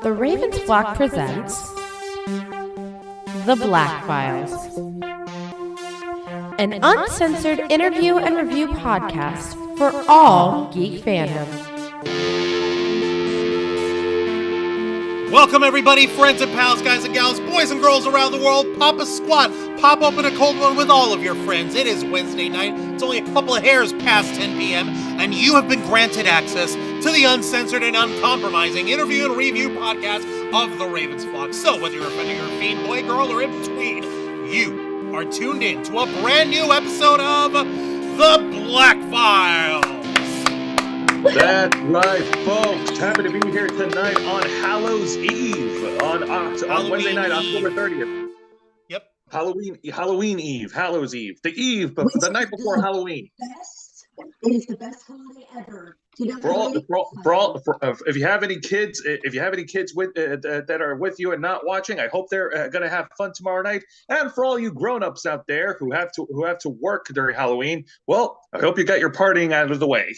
The Ravens Flock presents The Black Files, an uncensored interview and review podcast for all geek fandom. Welcome everybody, friends and pals, guys and gals, boys and girls around the world. Pop a squat, pop open a cold one with all of your friends. It is Wednesday night. It's only a couple of hairs past 10 p.m. and you have been granted access to the uncensored and uncompromising interview and review podcast of the Ravens Flock. So whether you're a fan of your fiend, boy, girl, or in between, you are tuned in to a brand new episode of The Black Files. That's right, folks. Happy to be here tonight on Hallows Eve, on Wednesday night, October 30th. Yep. Halloween Eve, Hallows Eve. The eve, but the night before Halloween. It is the best holiday ever. If you have any kids, with that are with you and not watching, I hope they're going to have fun tomorrow night. And for all you grown-ups out there who have to work during Halloween, well, I hope you got your partying out of the way.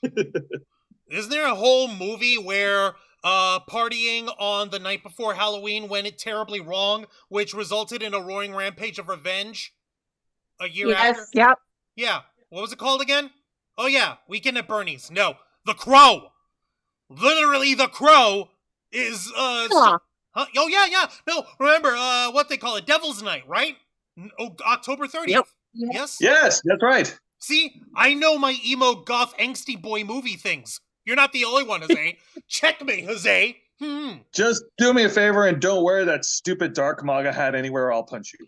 Isn't there a whole movie where partying on the night before Halloween went it terribly wrong, which resulted in a roaring rampage of revenge a year after? Yep. Yeah. What was it called again? Oh, yeah. Weekend at Bernie's. No. The Crow. Literally, The Crow is, huh? Oh, yeah. No, remember, what they call it? Devil's Night, right? October 30th. Yep. Yes? Yes, that's right. See, I know my emo goth angsty boy movie things. You're not the only one, Jose. Check me, Jose. Just do me a favor and don't wear that stupid dark MAGA hat anywhere or I'll punch you.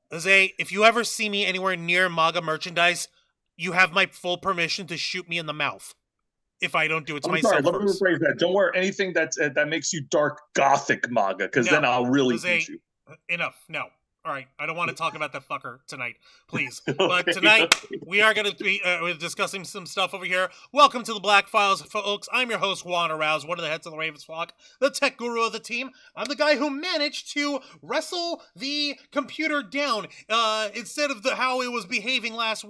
Jose, if you ever see me anywhere near MAGA merchandise, you have my full permission to shoot me in the mouth. If I don't do it to myself sorry, let me rephrase that. Don't wear anything that makes you dark gothic MAGA, because then I'll really punch you. Enough. No. All right, I don't want to talk about that fucker tonight, please. But tonight, we are going to be discussing some stuff over here. Welcome to the Black Files, folks. I'm your host, Juan Arouse, one of the heads of the Ravens Flock, the tech guru of the team. I'm the guy who managed to wrestle the computer down. Instead of how it was behaving last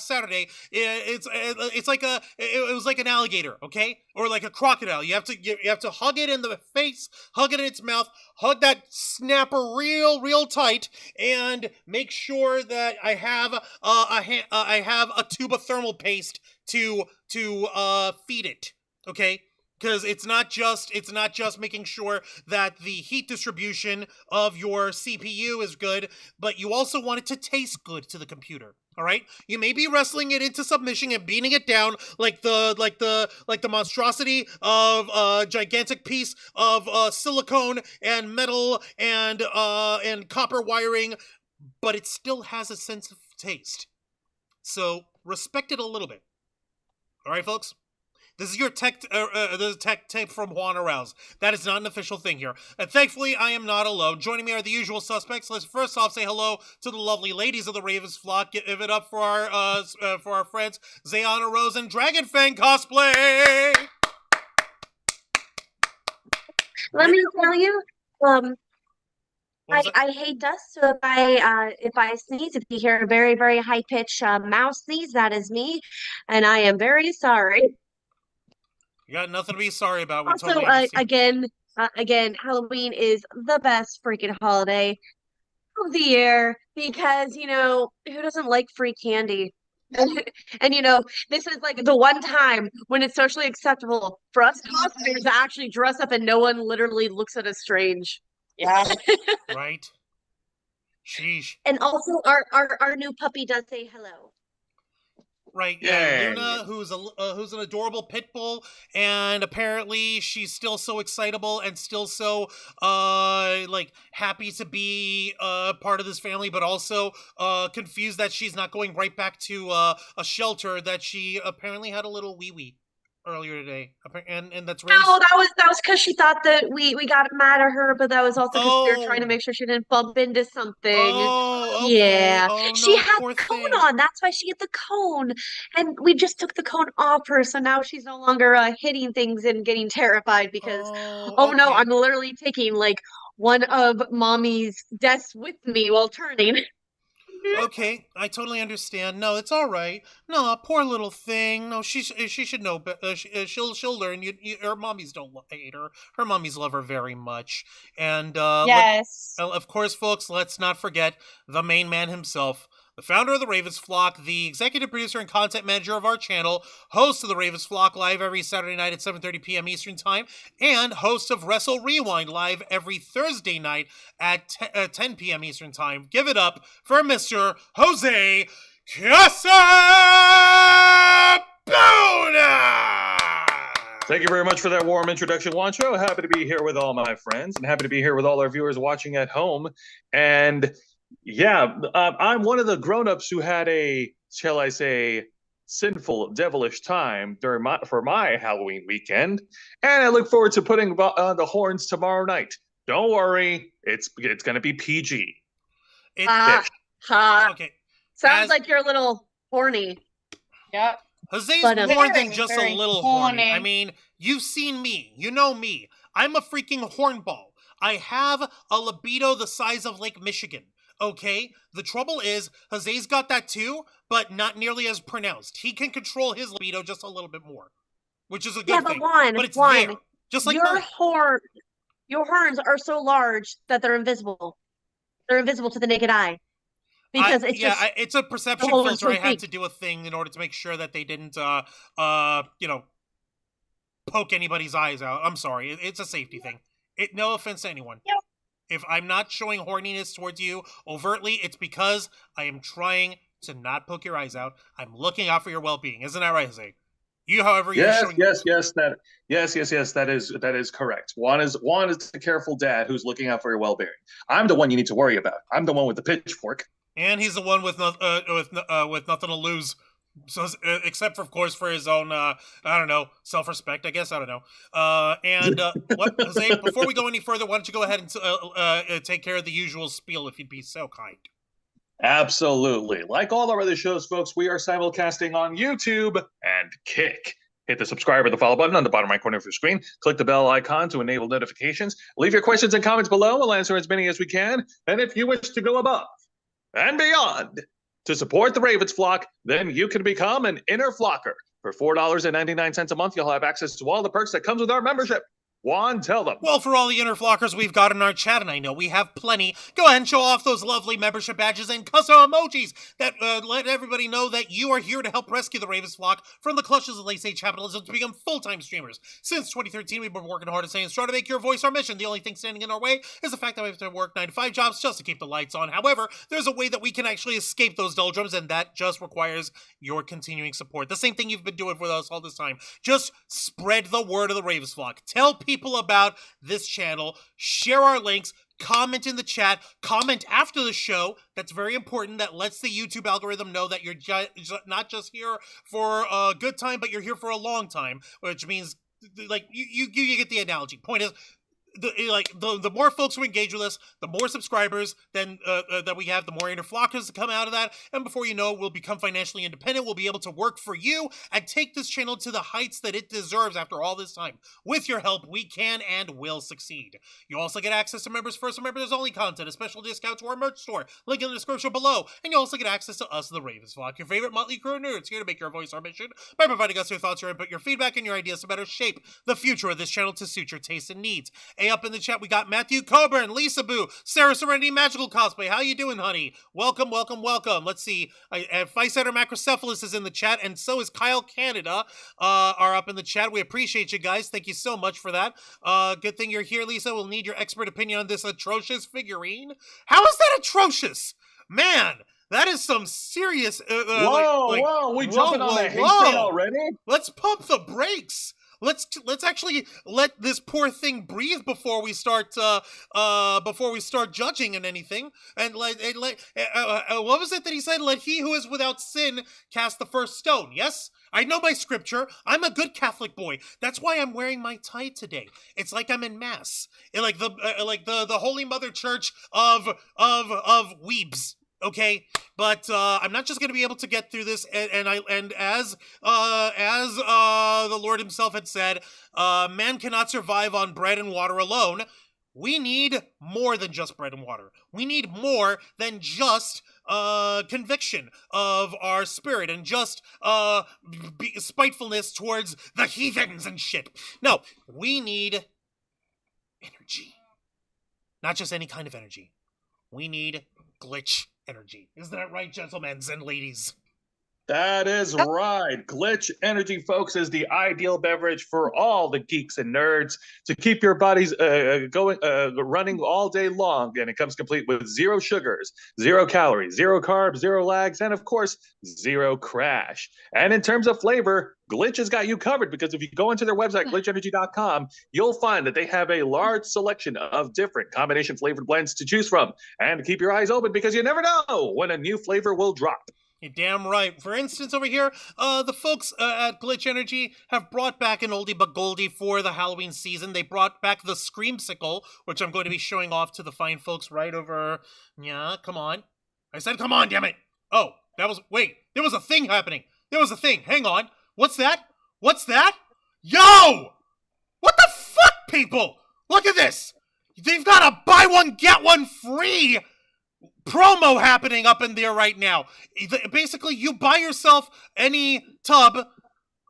Saturday, it was like an alligator, okay? Or like a crocodile. You have to hug it in the face, hug it in its mouth, hug that snapper real tight, and make sure that I have a tube of thermal paste to feed it. Okay. Because it's not just making sure that the heat distribution of your CPU is good, but you also want it to taste good to the computer. All right, you may be wrestling it into submission and beating it down like the monstrosity of a gigantic piece of silicone and metal and copper wiring, but it still has a sense of taste. So respect it a little bit. All right, folks. This is your tech tip from Juan Arouse. That is not an official thing here. And thankfully, I am not alone. Joining me are the usual suspects. Let's first off say hello to the lovely ladies of the Ravens flock. Give it up for our friends Zayana Rose and Dragon Fang cosplay. Let me tell you, What was I hate dust, so if I sneeze, if you hear a very, very high pitched mouse sneeze, that is me, and I am very sorry. You got nothing to be sorry about. We Also, totally understand. again, Halloween is the best freaking holiday of the year because, who doesn't like free candy? And this is like the one time when it's socially acceptable for us cosplayers to actually dress up and no one literally looks at us strange. Yeah. Right? Sheesh. And also our new puppy does say hello. Right, Yay. Luna, who's an adorable pit bull, and apparently she's still so excitable and still so happy to be part of this family, but also confused that she's not going right back to a shelter that she apparently had a little wee earlier today, and that's really No, that was because she thought that we got mad at her, but that was also because we were trying to make sure she didn't bump into something. Oh, okay. Yeah, Oh, she no, had poor the cone thing. on. That's why she had the cone, and we just took the cone off her, so now she's no longer hitting things and getting terrified because, oh no, okay. I'm literally taking like one of mommy's desks with me while turning. Okay, I totally understand. No, it's all right. No, poor little thing. No, she should know. But she'll learn. Her mommies don't hate her. Her mommies love her very much. And Yes. of course, folks, let's not forget the main man himself, the founder of the Ravens Flock, the executive producer and content manager of our channel, host of the Ravens Flock live every Saturday night at 7:30 p.m. Eastern Time, and host of Wrestle Rewind live every Thursday night at 10 p.m. Eastern Time. Give it up for Mr. Jose Casabona! Thank you very much for that warm introduction, Juancho. Happy to be here with all my friends and happy to be here with all our viewers watching at home. And yeah, I'm one of the grown-ups who had a, shall I say, sinful, devilish time for my Halloween weekend, and I look forward to putting on the horns tomorrow night. Don't worry, it's going to be PG. Okay. Sounds like you're a little horny. Yep. Jose's But, more than very, just a very little horny. horny. I mean, you've seen me. You know me. I'm a freaking hornball. I have a libido the size of Lake Michigan. Okay? The trouble is, Jose's got that too, but not nearly as pronounced. He can control his libido just a little bit more, which is a good thing. But it's there. Just like mine. Your horns are so large that they're invisible. They're invisible to the naked eye. Because it's a perception the whole filter. I had thing. to do a thing in order to make sure that they didn't, poke anybody's eyes out. I'm sorry. It's a safety thing. No offense to anyone. Yep. If I'm not showing horniness towards you overtly, it's because I am trying to not poke your eyes out. I'm looking out for your well-being. Isn't that right, Jose? You, however, you're showing... Yes, that is correct. Juan is the careful dad who's looking out for your well-being. I'm the one you need to worry about. I'm the one with the pitchfork. And he's the one with nothing to lose, so except for, of course, for his own self-respect. I guess I don't know. What, Jose? Before we go any further, why don't you go ahead and take care of the usual spiel, if you'd be so kind. Absolutely. Like all our other shows, folks, we are simulcasting on YouTube and Kick. Hit the subscribe or the follow button on the bottom right corner of your screen. Click the bell icon to enable notifications. Leave your questions and comments below. We'll answer as many as we can. And if you wish to go above and beyond to support the Ravens Flock, then you can become an inner flocker. For $4.99 a month, you'll have access to all the perks that comes with our membership. Juan, tell them. Well, for all the inner flockers we've got in our chat, and I know we have plenty, go ahead and show off those lovely membership badges and custom emojis that let everybody know that you are here to help rescue the Ravens Flock from the clutches of late-stage capitalism to become full-time streamers. Since 2013, we've been working hard at staying strong to make your voice our mission. The only thing standing in our way is the fact that we have to work 9 to 5 jobs just to keep the lights on. However, there's a way that we can actually escape those doldrums, and that just requires your continuing support. The same thing you've been doing with us all this time. Just spread the word of the Ravens Flock. Tell people about this channel, share our links, comment in the chat, comment after the show. That's very important. That lets the YouTube algorithm know that you're not just here for a good time, but you're here for a long time, which means, like, you get the analogy. Point is, the more folks who engage with us, the more subscribers then that we have, the more inner flockers that come out of that, and before you know it, we'll become financially independent. We'll be able to work for you and take this channel to the heights that it deserves after all this time. With your help, we can and will succeed. You also get access to members first and members only content, a special discount to our merch store, link in the description below, and you also get access to us, the Ravens Flock, your favorite motley crew of nerds, here to make your voice our mission by providing us your thoughts, your input, your feedback, and your ideas to better shape the future of this channel to suit your tastes and needs. Up in the chat, we got Matthew Coburn, Lisa Boo, Sarah Serenity Magical Cosplay. How you doing, honey? Welcome, welcome, welcome. Let's see. Physetter Macrocephalus is in the chat, and so is Kyle Canada, are up in the chat. We appreciate you guys. Thank you so much for that. Good thing you're here, Lisa. We'll need your expert opinion on this atrocious figurine. How is that atrocious? Man, that is some serious... whoa, we jumping on the hate train already? Let's pump the brakes. Let's actually let this poor thing breathe before we start judging and anything. And what was it that he said? Let he who is without sin cast the first stone. Yes, I know my scripture. I'm a good Catholic boy. That's why I'm wearing my tie today. It's like I'm in mass, like the Holy Mother Church of weebs. Okay, but I'm not just going to be able to get through this, and as the Lord himself had said, man cannot survive on bread and water alone. We need more than just bread and water. We need more than just conviction of our spirit and just spitefulness towards the heathens and shit. No, we need energy. Not just any kind of energy. We need glitch energy. Isn't that right, gentlemen and ladies? That is right. Glitch energy, folks, is the ideal beverage for all the geeks and nerds to keep your bodies running all day long. And it comes complete with 0 sugars, 0 calories, 0 carbs, 0 lags, and of course, 0 crash. And in terms of flavor, Glitch has got you covered, because if you go into their website, glitchenergy.com, you'll find that they have a large selection of different combination flavored blends to choose from. And keep your eyes open, because you never know when a new flavor will drop. You're damn right. For instance, over here, the folks at Glitch Energy have brought back an oldie but goldie for the Halloween season. They brought back the Screamsicle, which I'm going to be showing off to the fine folks right over... Yeah, come on. I said come on, damn it. Oh, that was... Wait, there was a thing happening. There was a thing. Hang on. What's that? What's that? Yo! What the fuck, people? Look at this. They've got a buy one, get one free promo happening up in there right now. Basically, you buy yourself any tub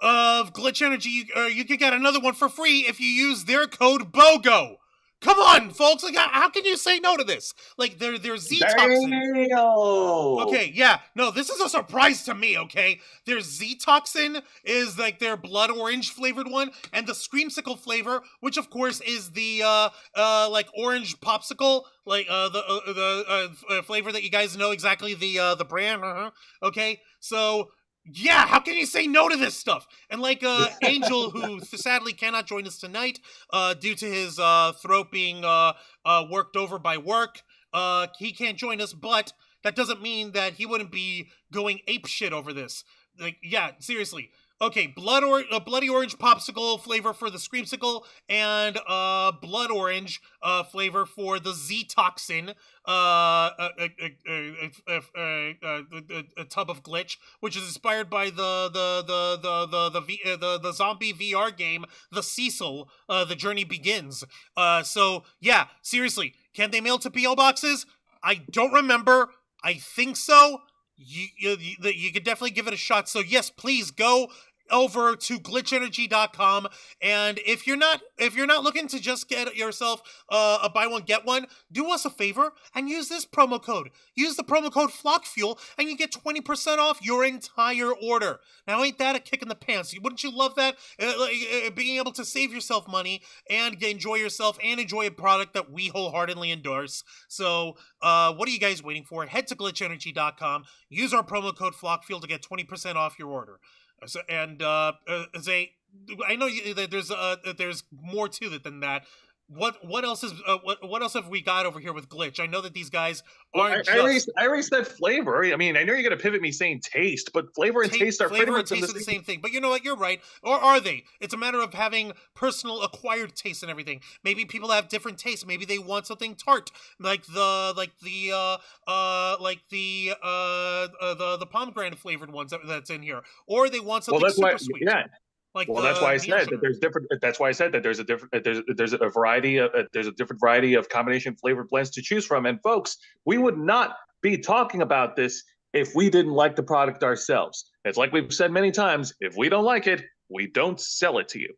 of Glitch Energy, you can get another one for free if you use their code BOGO. Come on, folks! Like, how can you say no to this? Like, they're Z-Toxin. Okay, yeah. No, this is a surprise to me, okay? Their Z-Toxin is, like, their blood orange flavored one, and the Screamsicle flavor, which, of course, is the, like, orange popsicle, like, the flavor that you guys know exactly, the brand, okay? So... yeah, how can you say no to this stuff? And like Angel, who sadly cannot join us tonight due to his throat being worked over by work, he can't join us, but that doesn't mean that he wouldn't be going apeshit over this. Like, yeah, seriously. Okay, bloody orange popsicle flavor for the Screamsicle, and blood orange flavor for the Z-Toxin, a tub of Glitch, which is inspired by the zombie VR game, The Cecil, The Journey Begins. So yeah, seriously, can they mail to PO boxes? I don't remember. I think so. You could definitely give it a shot. So yes, please go over to glitchenergy.com, and if you're not looking to just get yourself a buy one get one, do us a favor and use this promo code. Use the promo code FlockFuel and you get 20% off your entire order. Now, ain't that a kick in the pants? Wouldn't you love that? Being able to save yourself money and enjoy yourself and enjoy a product that we wholeheartedly endorse. So what are you guys waiting for? Head to glitchenergy.com, use our promo code FlockFuel to get 20% off your order. So, and I know that there's more to it than that. what else is what else have we got over here with Glitch? I know that these guys Well, aren't I already said flavor. I mean, I know you're going to pivot me saying taste, but flavor and taste are pretty much the same thing. But you know what? You're right. Or are they? It's a matter of having personal acquired taste and everything. Maybe people have different tastes. Maybe they want something tart, like the pomegranate flavored ones that's in here, or they want something super sweet. Yeah. Like that's why I said that there's different. That's why I said that there's a variety of there's a different variety of combination flavored blends to choose from. And folks, we would not be talking about this if we didn't like the product ourselves. It's like we've said many times: if we don't like it, we don't sell it to you.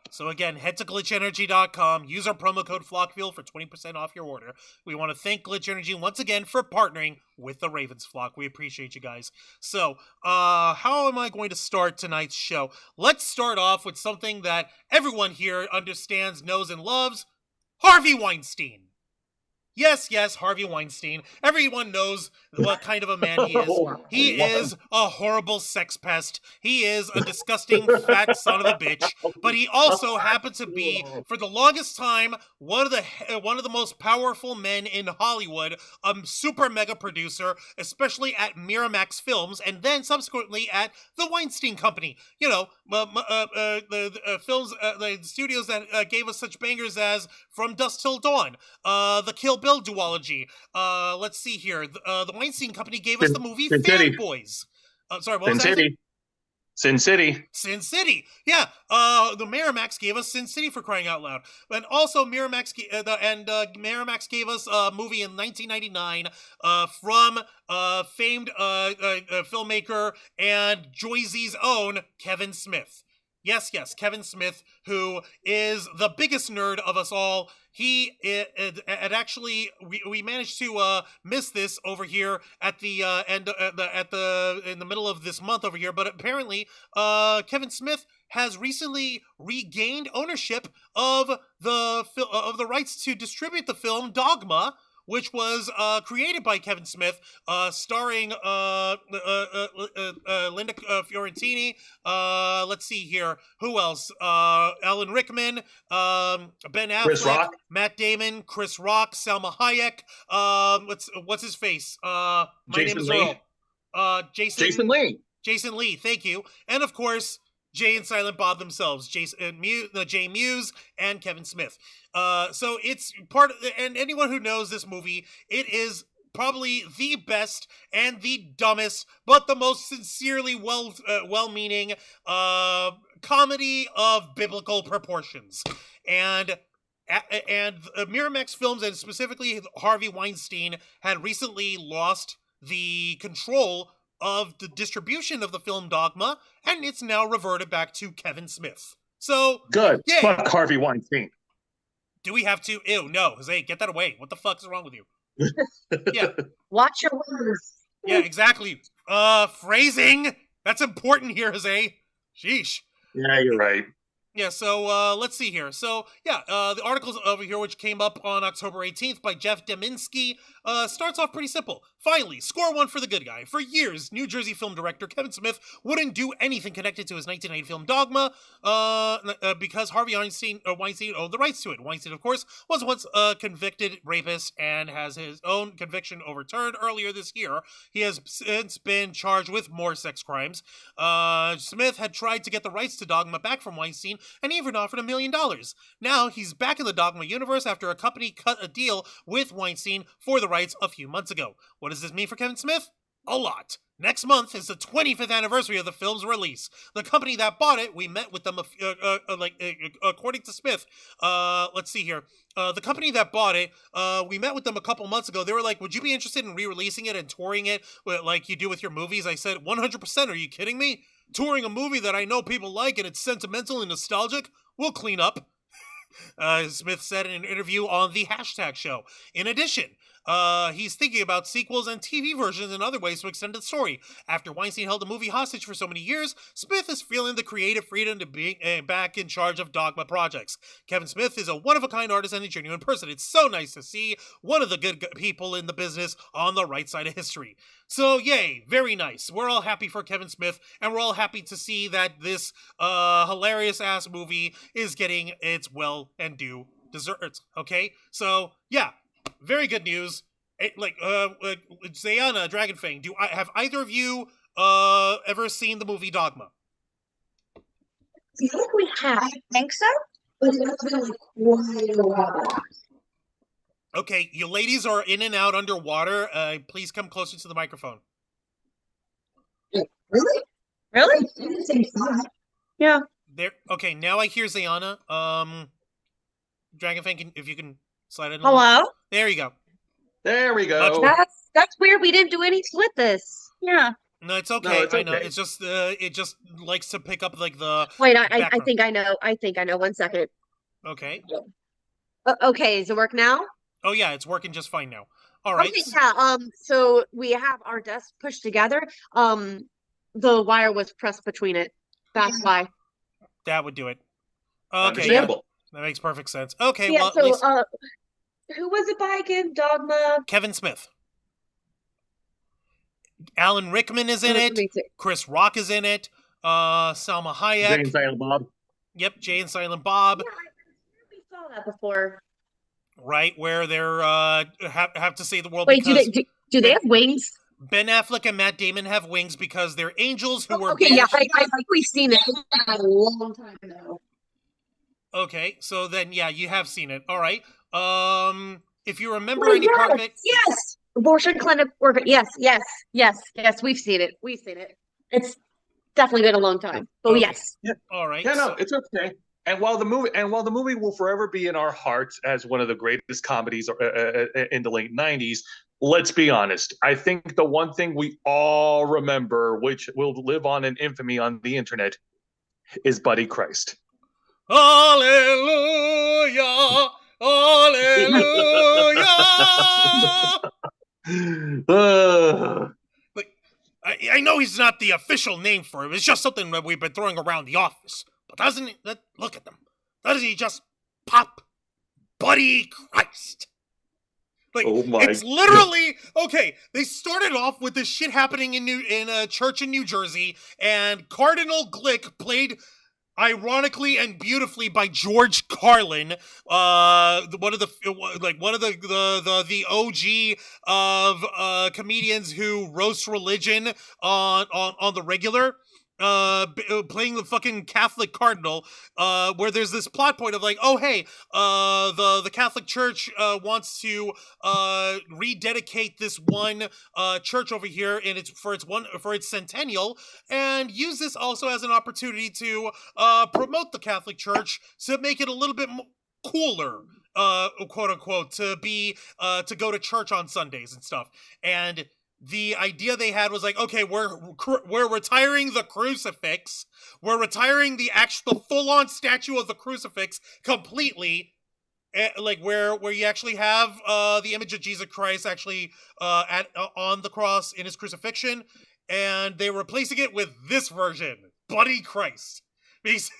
So again, head to glitchenergy.com, use our promo code FlockFuel for 20% off your order. We want to thank Glitch Energy once again for partnering with the Ravens flock. We appreciate you guys. So, how am I going to start tonight's show? Let's start off with something that everyone here understands, knows, and loves. Harvey Weinstein. Yes, Harvey Weinstein. Everyone knows what kind of a man he is. He is a horrible sex pest. He is a disgusting fat son of a bitch. But he also happened to be, for the longest time, one of the most powerful men in Hollywood, a super mega producer, especially at Miramax Films, and then subsequently at the Weinstein Company. You know, the films, the studios that gave us such bangers as From Dusk Till Dawn, the Kill Bill duology. Let's see here. The Weinstein Company gave us the movie Fanboys. Sorry, what was that? Sin City. Sin City. Yeah. The Miramax gave us Sin City, for crying out loud. And also Miramax gave us a movie in 1999 from famed filmmaker and Joyzy's own Kevin Smith. Yes, Kevin Smith, who is the biggest nerd of us all. He actually we managed to miss this over here at the end in the middle of this month over here, but apparently Kevin Smith has recently regained ownership of the rights to distribute the film Dogma, which was created by Kevin Smith, starring Linda Fiorentini. Let's see here. Who else? Alan Rickman, Ben Affleck, Chris Rock, Matt Damon, Chris Rock, Salma Hayek. What's his face? My name is Earl. Jason Lee. Jason Lee. Thank you. And of course, Jay and Silent Bob themselves, Jay Muse and Kevin Smith. So it's part of, and anyone who knows this movie, it is probably the best and the dumbest, but the most sincerely well-meaning comedy of biblical proportions. And Miramax Films, and specifically Harvey Weinstein, had recently lost the control of the distribution of the film Dogma, and it's now reverted back to Kevin Smith. So good. Yay. Fuck Harvey Weinstein. Do we have to? Ew, no, Jose, get that away. What the fuck is wrong with you? Yeah. Watch your words. Yeah, exactly. Phrasing. That's important here, Jose. Sheesh. Yeah, you're right. Yeah, so let's see here. So, yeah, the articles over here, which came up on October 18th by Jeff Deminsky, starts off pretty simple. Finally, score one for the good guy. For years, New Jersey film director Kevin Smith wouldn't do anything connected to his 1990 film Dogma because Harvey Weinstein owned the rights to it. Weinstein, of course, was once a convicted rapist and has his own conviction overturned earlier this year. He has since been charged with more sex crimes. Smith had tried to get the rights to Dogma back from Weinstein and even offered $1 million. Now he's back in the Dogma universe after a company cut a deal with Weinstein for the rights a few months ago. What does this mean for Kevin Smith? A lot. Next month is the 25th anniversary of the film's release. The company that bought it, we met with them, according to Smith, let's see here. The company that bought it, we met with them a couple months ago. They were like, would you be interested in re-releasing it and touring it like you do with your movies? I said, 100%. Are you kidding me? Touring a movie that I know people like and it's sentimental and nostalgic? We'll clean up. Smith said in an interview on the Hashtag Show. In addition, he's thinking about sequels and TV versions and other ways to extend the story. After Weinstein held the movie hostage for so many years, Smith is feeling the creative freedom to be back in charge of Dogma projects. Kevin Smith is a one-of-a-kind artist and a genuine person. It's so nice to see one of the good people in the business on the right side of history. So, yay, very nice. We're all happy for Kevin Smith, and we're all happy to see that this hilarious-ass movie is getting its well and due desserts. Okay, so yeah, very good news. Zayana, Dragonfang, have either of you ever seen the movie Dogma? I think we have. I think so. But it's been like quite a while. Okay, you ladies are in and out underwater. Please come closer to the microphone. Really? Really? In the same spot. Yeah. There. Okay, now I hear Zayana. Dragonfang, if you can slide in. Hello? There you go. There we go. That's weird. We didn't do anything with this. Yeah. No, it's okay. No, it's I know. okay. It's just it just likes to pick up like the. Wait, I background. think I know. I think I know. 1 second. Okay. Okay, does it work now? Oh yeah, it's working just fine now. All right. Okay, yeah. So we have our desks pushed together. The wire was pressed between it. That's why. That would do it. Okay. Yeah, Understandable. that makes perfect sense. Okay. Yeah. Well, So, at least who was it by again? Dogma. Kevin Smith. Alan Rickman is in Let it. me see. Chris Rock is in it. Salma Hayek. Jay and Silent Bob. Yep, Jay and Silent Bob. Yeah, we saw that before. Right, where they're have to save the world Wait, because do they have wings? Ben Affleck and Matt Damon have wings because they're angels who were Okay, yeah, banished. I think we've seen it a long time ago. Okay, so then yeah, you have seen it. All right. If you remember any part of it, Yes, abortion clinic. Yes. We've seen it. It's definitely been a long time. Oh Okay. yes. all right. Yeah, no, it's okay. And while the movie will forever be in our hearts as one of the greatest comedies in the late '90s, let's be honest. I think the one thing we all remember, which will live on in infamy on the internet, is Buddy Christ. Hallelujah! Hallelujah! Like, I know he's not the official name for it. It's just something that we've been throwing around the office. But doesn't he? Look at them. Doesn't he just pop Buddy Christ? Like, Oh my it's literally okay. They started off with this shit happening in a church in New Jersey, and Cardinal Glick, played ironically and beautifully by George Carlin, one of the OG of comedians who roast religion on the regular. Playing the fucking Catholic cardinal, where there's this plot point of like, oh hey, the Catholic Church wants to rededicate this one church over here, and it's for its centennial, and use this also as an opportunity to promote the Catholic Church to make it a little bit cooler, quote unquote, to go to church on Sundays and stuff. And the idea they had was like, okay, we're retiring the crucifix. We're retiring the full-on statue of the crucifix completely, like where you actually have the image of Jesus Christ actually on the cross in his crucifixion, and they're replacing it with this version, Buddy Christ. It's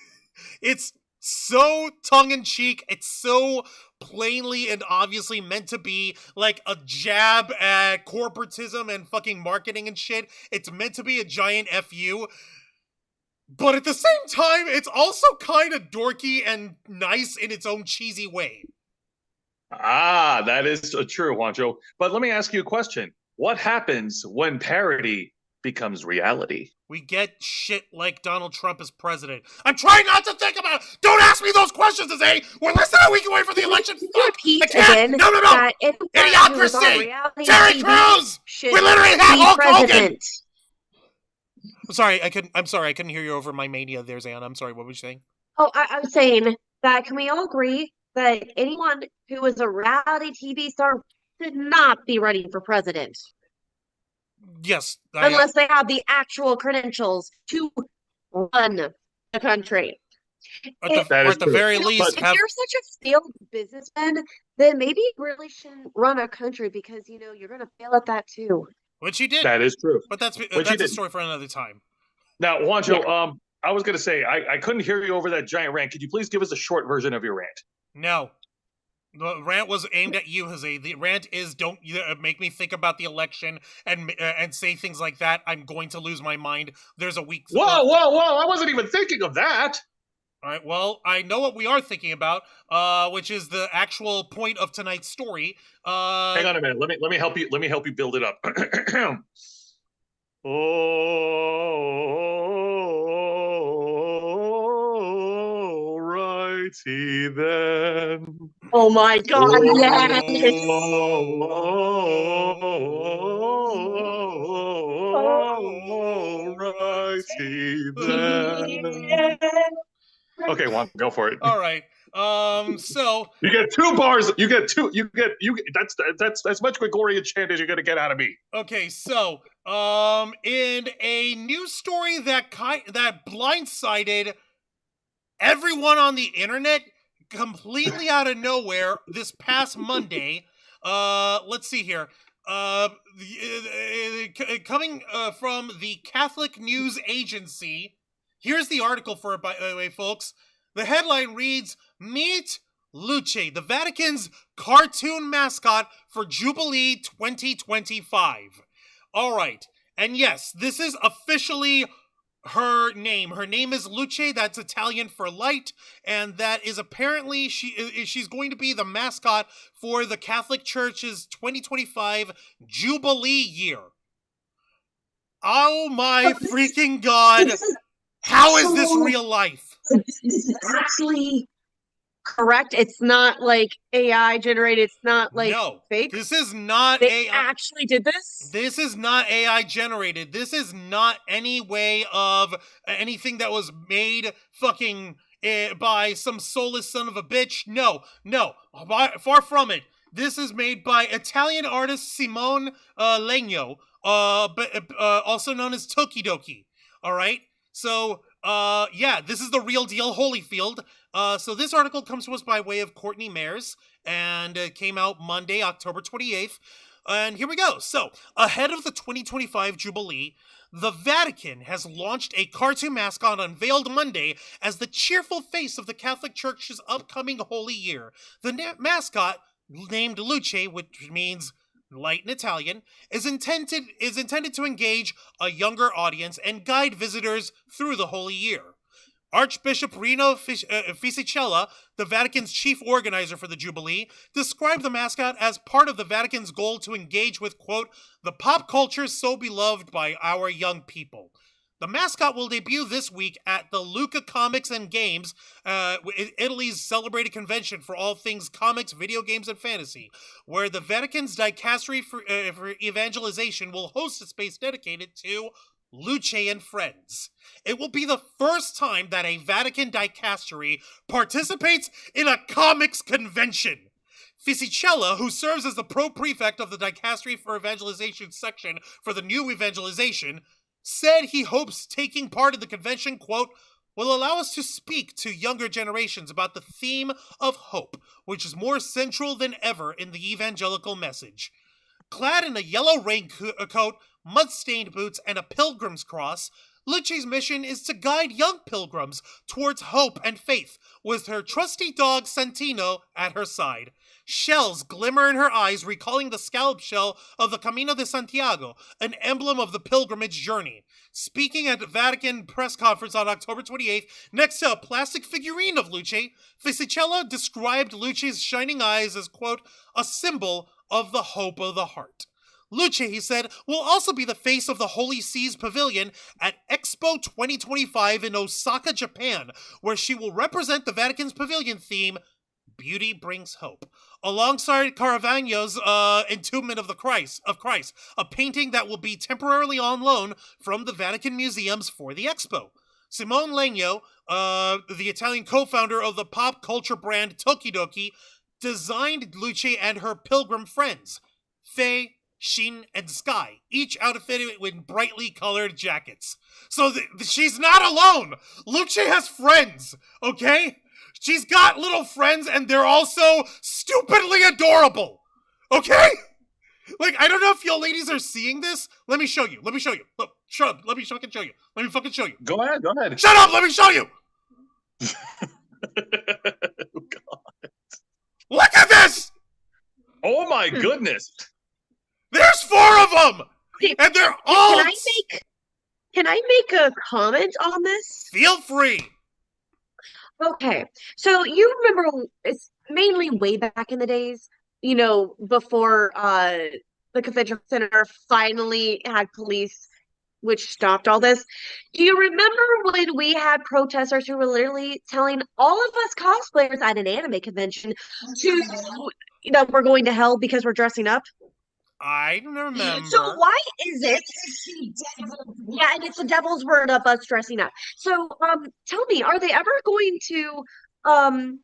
so tongue-in-cheek. It's so plainly and obviously meant to be like a jab at corporatism and fucking marketing and shit. It's meant to be a giant FU. But at the same time, it's also kind of dorky and nice in its own cheesy way. Ah, that is true, Juancho. But let me ask you a question. What happens when parody becomes reality? We get shit like Donald Trump as president. I'm trying not to think about it. Don't ask me those questions, Zay. We're less than a week away from the election. Repeat I can't. again No. that anyone who is on Idiocracy. reality Terry TV Crews. should We literally have be Hulk Hogan. president. I'm sorry, I couldn't hear you over my mania there, Zayan. I'm sorry, what were you saying? Oh, I was saying that can we all agree that anyone who is a reality TV star should not be running for president Yes. unless they have the actual credentials to run the country. At the very least, If you're such a failed businessman, then maybe you really shouldn't run a country because, you're going to fail at that too. which he did. That is true. But that's he a did. story for another time. Now, Juancho, I was going to say, I couldn't hear you over that giant rant. Could you please give us a short version of your rant? No. The rant was aimed at you, Jose. The rant is don't make me think about the election and say things like that. I'm going to lose my mind. There's a week. Whoa! I wasn't even thinking of that. All right. Well, I know what we are thinking about, which is the actual point of tonight's story. Hang on a minute. Let me help you. Let me help you build it up. Oh, righty then. Oh my God! Yes. Oh, righty then. Okay, Juan, go for it. All right. So You get 2 bars. You get. That's as much Gregorian chant as you're gonna get out of me. okay. So in a news story that blindsided everyone on the internet completely out of nowhere this past Monday. Let's see here. Coming from the Catholic News Agency. Here's the article for it, by the way, folks. The headline reads, "Meet Luce, the Vatican's cartoon mascot for Jubilee 2025. All right. And yes, this is officially her name. Her name is Luce. That's Italian for light. And that is apparently, she's going to be the mascot for the Catholic Church's 2025 Jubilee year. Oh my freaking God. How is this real life? This is actually Correct. It's not like AI generated. It's not like No, fake. this is not They AI. actually did this. This is not AI generated. This is not any way of anything that was made fucking by some soulless son of a bitch. No, far from it. This is made by Italian artist Simone Legno, also known as Tokidoki. All right. So, yeah, this is the real deal, Holyfield. So this article comes to us by way of Courtney Mayers, and came out Monday, October 28th. And here we go. So, ahead of the 2025 Jubilee, the Vatican has launched a cartoon mascot unveiled Monday as the cheerful face of the Catholic Church's upcoming Holy Year. The mascot, named Luce, which means light in Italian, is intended to engage a younger audience and guide visitors through the Holy Year. Archbishop Rino Fisichella, the Vatican's chief organizer for the Jubilee, described the mascot as part of the Vatican's goal to engage with, quote, the pop culture so beloved by our young people. The mascot will debut this week at the Luca Comics and Games, Italy's celebrated convention for all things comics, video games, and fantasy, where the Vatican's dicastery for evangelization will host a space dedicated to Luce and Friends. It will be the first time that a Vatican dicastery participates in a comics convention. Fisichella, who serves as the pro-prefect of the dicastery for evangelization section for the new evangelization, said he hopes taking part in the convention, quote, will allow us to speak to younger generations about the theme of hope, which is more central than ever in the evangelical message. Clad in a yellow raincoat, mud-stained boots, and a pilgrim's cross, Luce's mission is to guide young pilgrims towards hope and faith, with her trusty dog Santino at her side. Shells glimmer in her eyes, recalling the scallop shell of the Camino de Santiago, an emblem of the pilgrimage journey. Speaking at the Vatican press conference on October 28th, next to a plastic figurine of Luce, Fisichella described Luce's shining eyes as, quote, a symbol of the hope of the heart. Luce, he said, will also be the face of the Holy See's Pavilion at Expo 2025 in Osaka, Japan, where she will represent the Vatican's pavilion theme, Beauty Brings Hope, alongside Caravaggio's Entombment of Christ, a painting that will be temporarily on loan from the Vatican museums for the expo. Simone Legno, the Italian co-founder of the pop culture brand Tokidoki, designed Luce and her pilgrim friends, Faye, Shin, and Sky, each outfitted with brightly colored jackets. So she's not alone! Luce has friends, okay? She's got little friends, and they're also stupidly adorable, okay? Like, I don't know if y'all ladies are seeing this. Let me show you. Look, shut up. Let me fucking show you. Go ahead. Shut up! Let me show you! Oh, God. Look at this! Oh, my goodness. There's 4 of them! And they're all... Can I make a comment on this? Feel free. Okay, so you remember it's mainly way back in the days, before the convention center finally had police, which stopped all this. Do you remember when we had protesters who were literally telling all of us cosplayers at an anime convention we're going to hell because we're dressing up? I So remember. why is it? Yeah, and it's the devil's word of us dressing up. So, tell me, are they ever going to, um,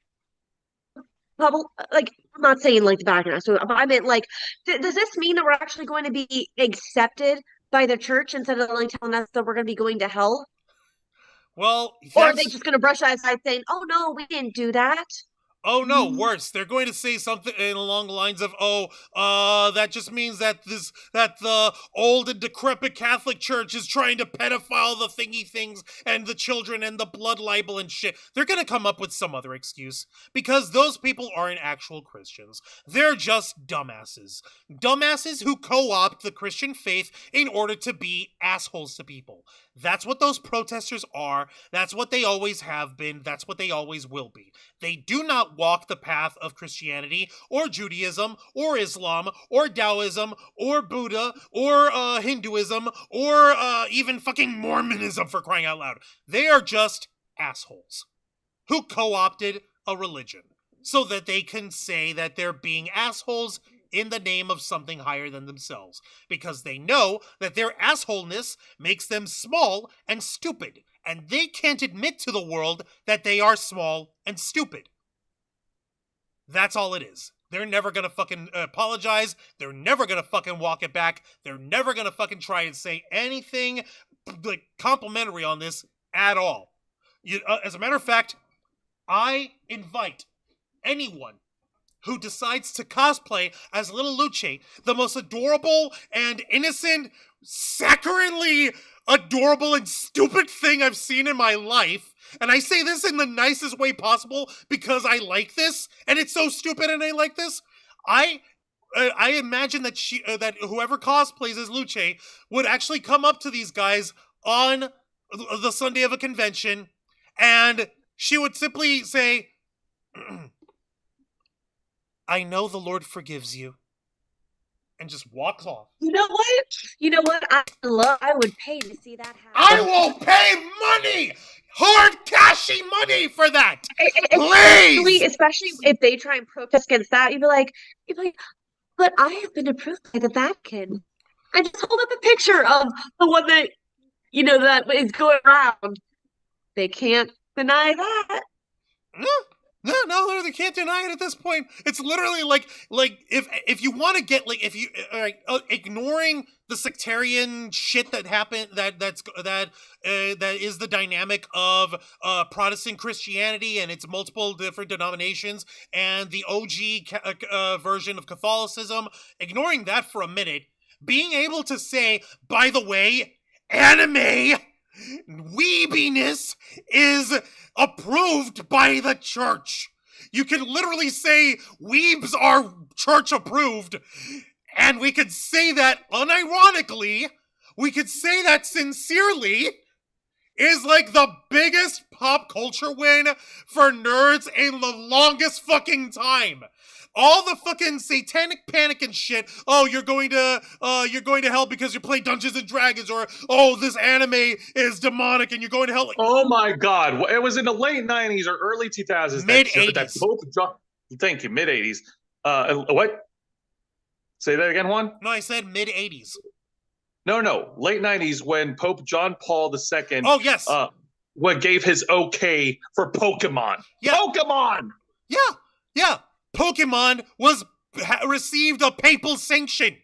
like, I'm not saying like the background. So, I meant like, does this mean that we're actually going to be accepted by the church instead of like telling us that we're going to be going to hell? Well, Or are they that's just going to brush us aside saying, "Oh no, we didn't do that"? Oh no, worse. They're going to say something along the lines of, that just means that the old and decrepit Catholic Church is trying to pedophile the thingy things and the children and the blood libel and shit." They're gonna come up with some other excuse because those people aren't actual Christians. They're just dumbasses. Dumbasses who co-opt the Christian faith in order to be assholes to people. That's what those protesters are. That's what they always have been. That's what they always will be. They do not walk the path of Christianity or Judaism or Islam or Taoism or Buddha or Hinduism or even fucking Mormonism, for crying out loud. They are just assholes who co-opted a religion so that they can say that they're being assholes in the name of something higher than themselves, because they know that their assholeness makes them small and stupid, and they can't admit to the world that they are small and stupid. That's all it is. They're never gonna fucking apologize. They're never gonna fucking walk it back. They're never gonna fucking try and say anything like complimentary on this at all. As a matter of fact, I invite anyone who decides to cosplay as little Luce, the most adorable and innocent, saccharinely adorable and stupid thing I've seen in my life. And I say this in the nicest way possible because I like this, and it's so stupid and I like this. I imagine that that whoever cosplays as Luce would actually come up to these guys on the Sunday of a convention, and she would simply say, "I know the Lord forgives you," and just walks off. You know what? I would pay to see that happen. I will pay money! Hard cashy money for that! Please! Especially if they try and protest against that, you'd be like, but I have been approved by the Vatican. I just hold up a picture of the one that, that is going around. They can't deny that. No, they can't deny it at this point. It's literally like if you want to get like if you ignoring the sectarian shit that happened that is the dynamic of Protestant Christianity and its multiple different denominations and the OG version of Catholicism. Ignoring that for a minute, being able to say, by the way, anime weebiness is approved by the church. You can literally say weebs are church approved, and we could say that unironically, we could say that sincerely, is like the biggest pop culture win for nerds in the longest fucking time. All the fucking satanic panic and shit. Oh, you're going to hell because you play Dungeons and Dragons, or oh, this anime is demonic and you're going to hell. Oh my God! It was in the late '90s or early 2000s. Mid '80s. Thank you, mid '80s. What? Say that again, Juan? No, I said mid '80s. No, late '90s when Pope John Paul II. Oh yes. What gave his okay for Pokemon? Yeah. Pokemon. Yeah. Pokemon received a papal sanction.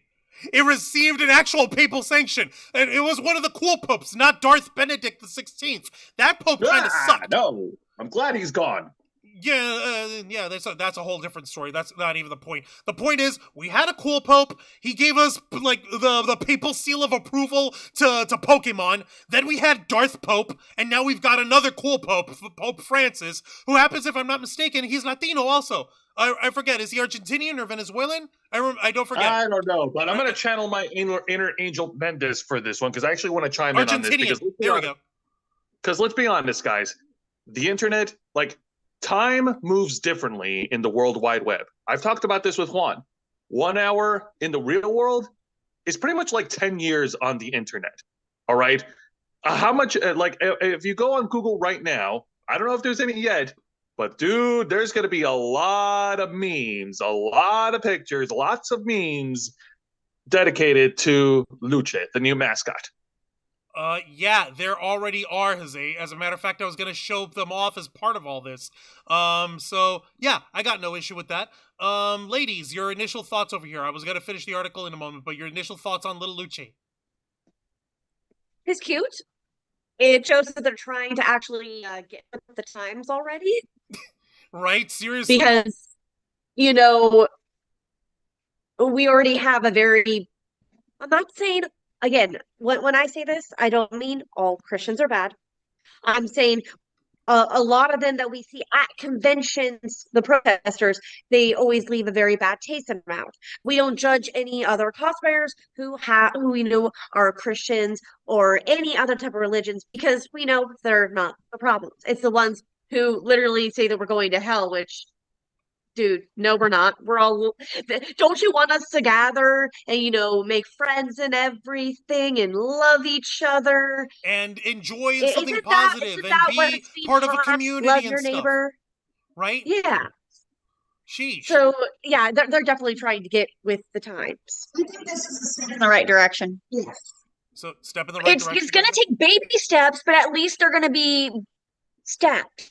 It received an actual papal sanction. And it was one of the cool popes, not Darth Benedict XVI. That pope kind of sucked. No, I'm glad he's gone. Yeah, that's a whole different story. That's not even the point. The point is, we had a cool pope. He gave us like the papal seal of approval to Pokemon. Then we had Darth Pope, and now we've got another cool pope, Pope Francis, who happens, if I'm not mistaken, he's Latino also. I forget. Is he Argentinian or Venezuelan? I don't forget. I don't know, but I'm going to channel my inner Angel Mendes for this one because I actually want to chime in on this. Argentinian. There we go. Because let's be honest, guys. the internet, like time moves differently in the World Wide Web. I've talked about this with Juan. 1 hour in the real world is pretty much like 10 years on the internet. All right. How much, like, if you go on Google right now, I don't know if there's any yet, but dude, there's going to be a lot of memes, a lot of pictures, lots of memes dedicated to Luce, the new mascot. Yeah, there already are, Jose. As a matter of fact, I was going to show them off as part of all this. So yeah, I got no issue with that. Ladies, your initial thoughts over here. I was going to finish the article in a moment, but your initial thoughts on Little Luce. It's cute. It shows that they're trying to actually get with the times already. Right? Seriously. Because, we already have a very, I'm not saying, again, when I say this, I don't mean all Christians are bad. I'm saying a lot of them that we see at conventions, the protesters, they always leave a very bad taste in their mouth. We don't judge any other cosplayers who we know are Christians or any other type of religions because we know they're not the problems. It's the ones who literally say that we're going to hell, which, dude, no, we're not. We're all, don't you want us to gather and, make friends and everything and love each other? And enjoy something Isn't positive that and what be it's being part of a taught? community Love and your stuff. neighbor. Right? Yeah. Sheesh. So, yeah, they're definitely trying to get with the times. I think this is a step In the right direction. Yes. So step in the right direction. It's going to take baby steps, but at least they're going to be steps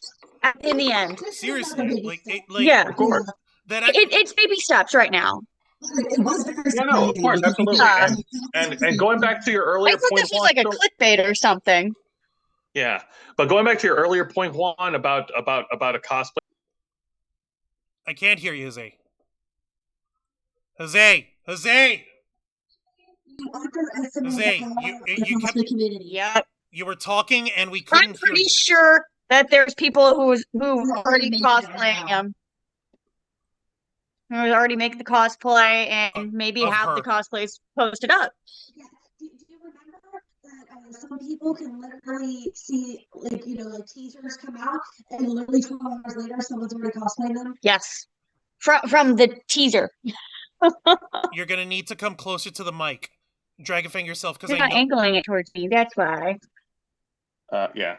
In the end. Seriously, Yeah. Of course. It's baby steps right now. It was the first Yeah, no, of course, absolutely. And going back to your I earlier thought point, this was like a Juan, clickbait or something. yeah, but going back to your earlier point, Juan, about a cosplay. I can't hear you, Jose. Jose, You Jose, you kept, community. Yep. you were talking and we I'm couldn't hear pretty you. sure that there's people who are already cosplaying him. Who already make the cosplay and maybe Of have her. the cosplays posted up. Yeah. Do you remember that some people can literally see, like teasers come out, and literally 12 hours later, someone's already cosplaying them? Yes. From the teaser. You're gonna need to come closer to the mic. Dragonfang yourself, because You're I not know. angling it towards me. That's why. Yeah.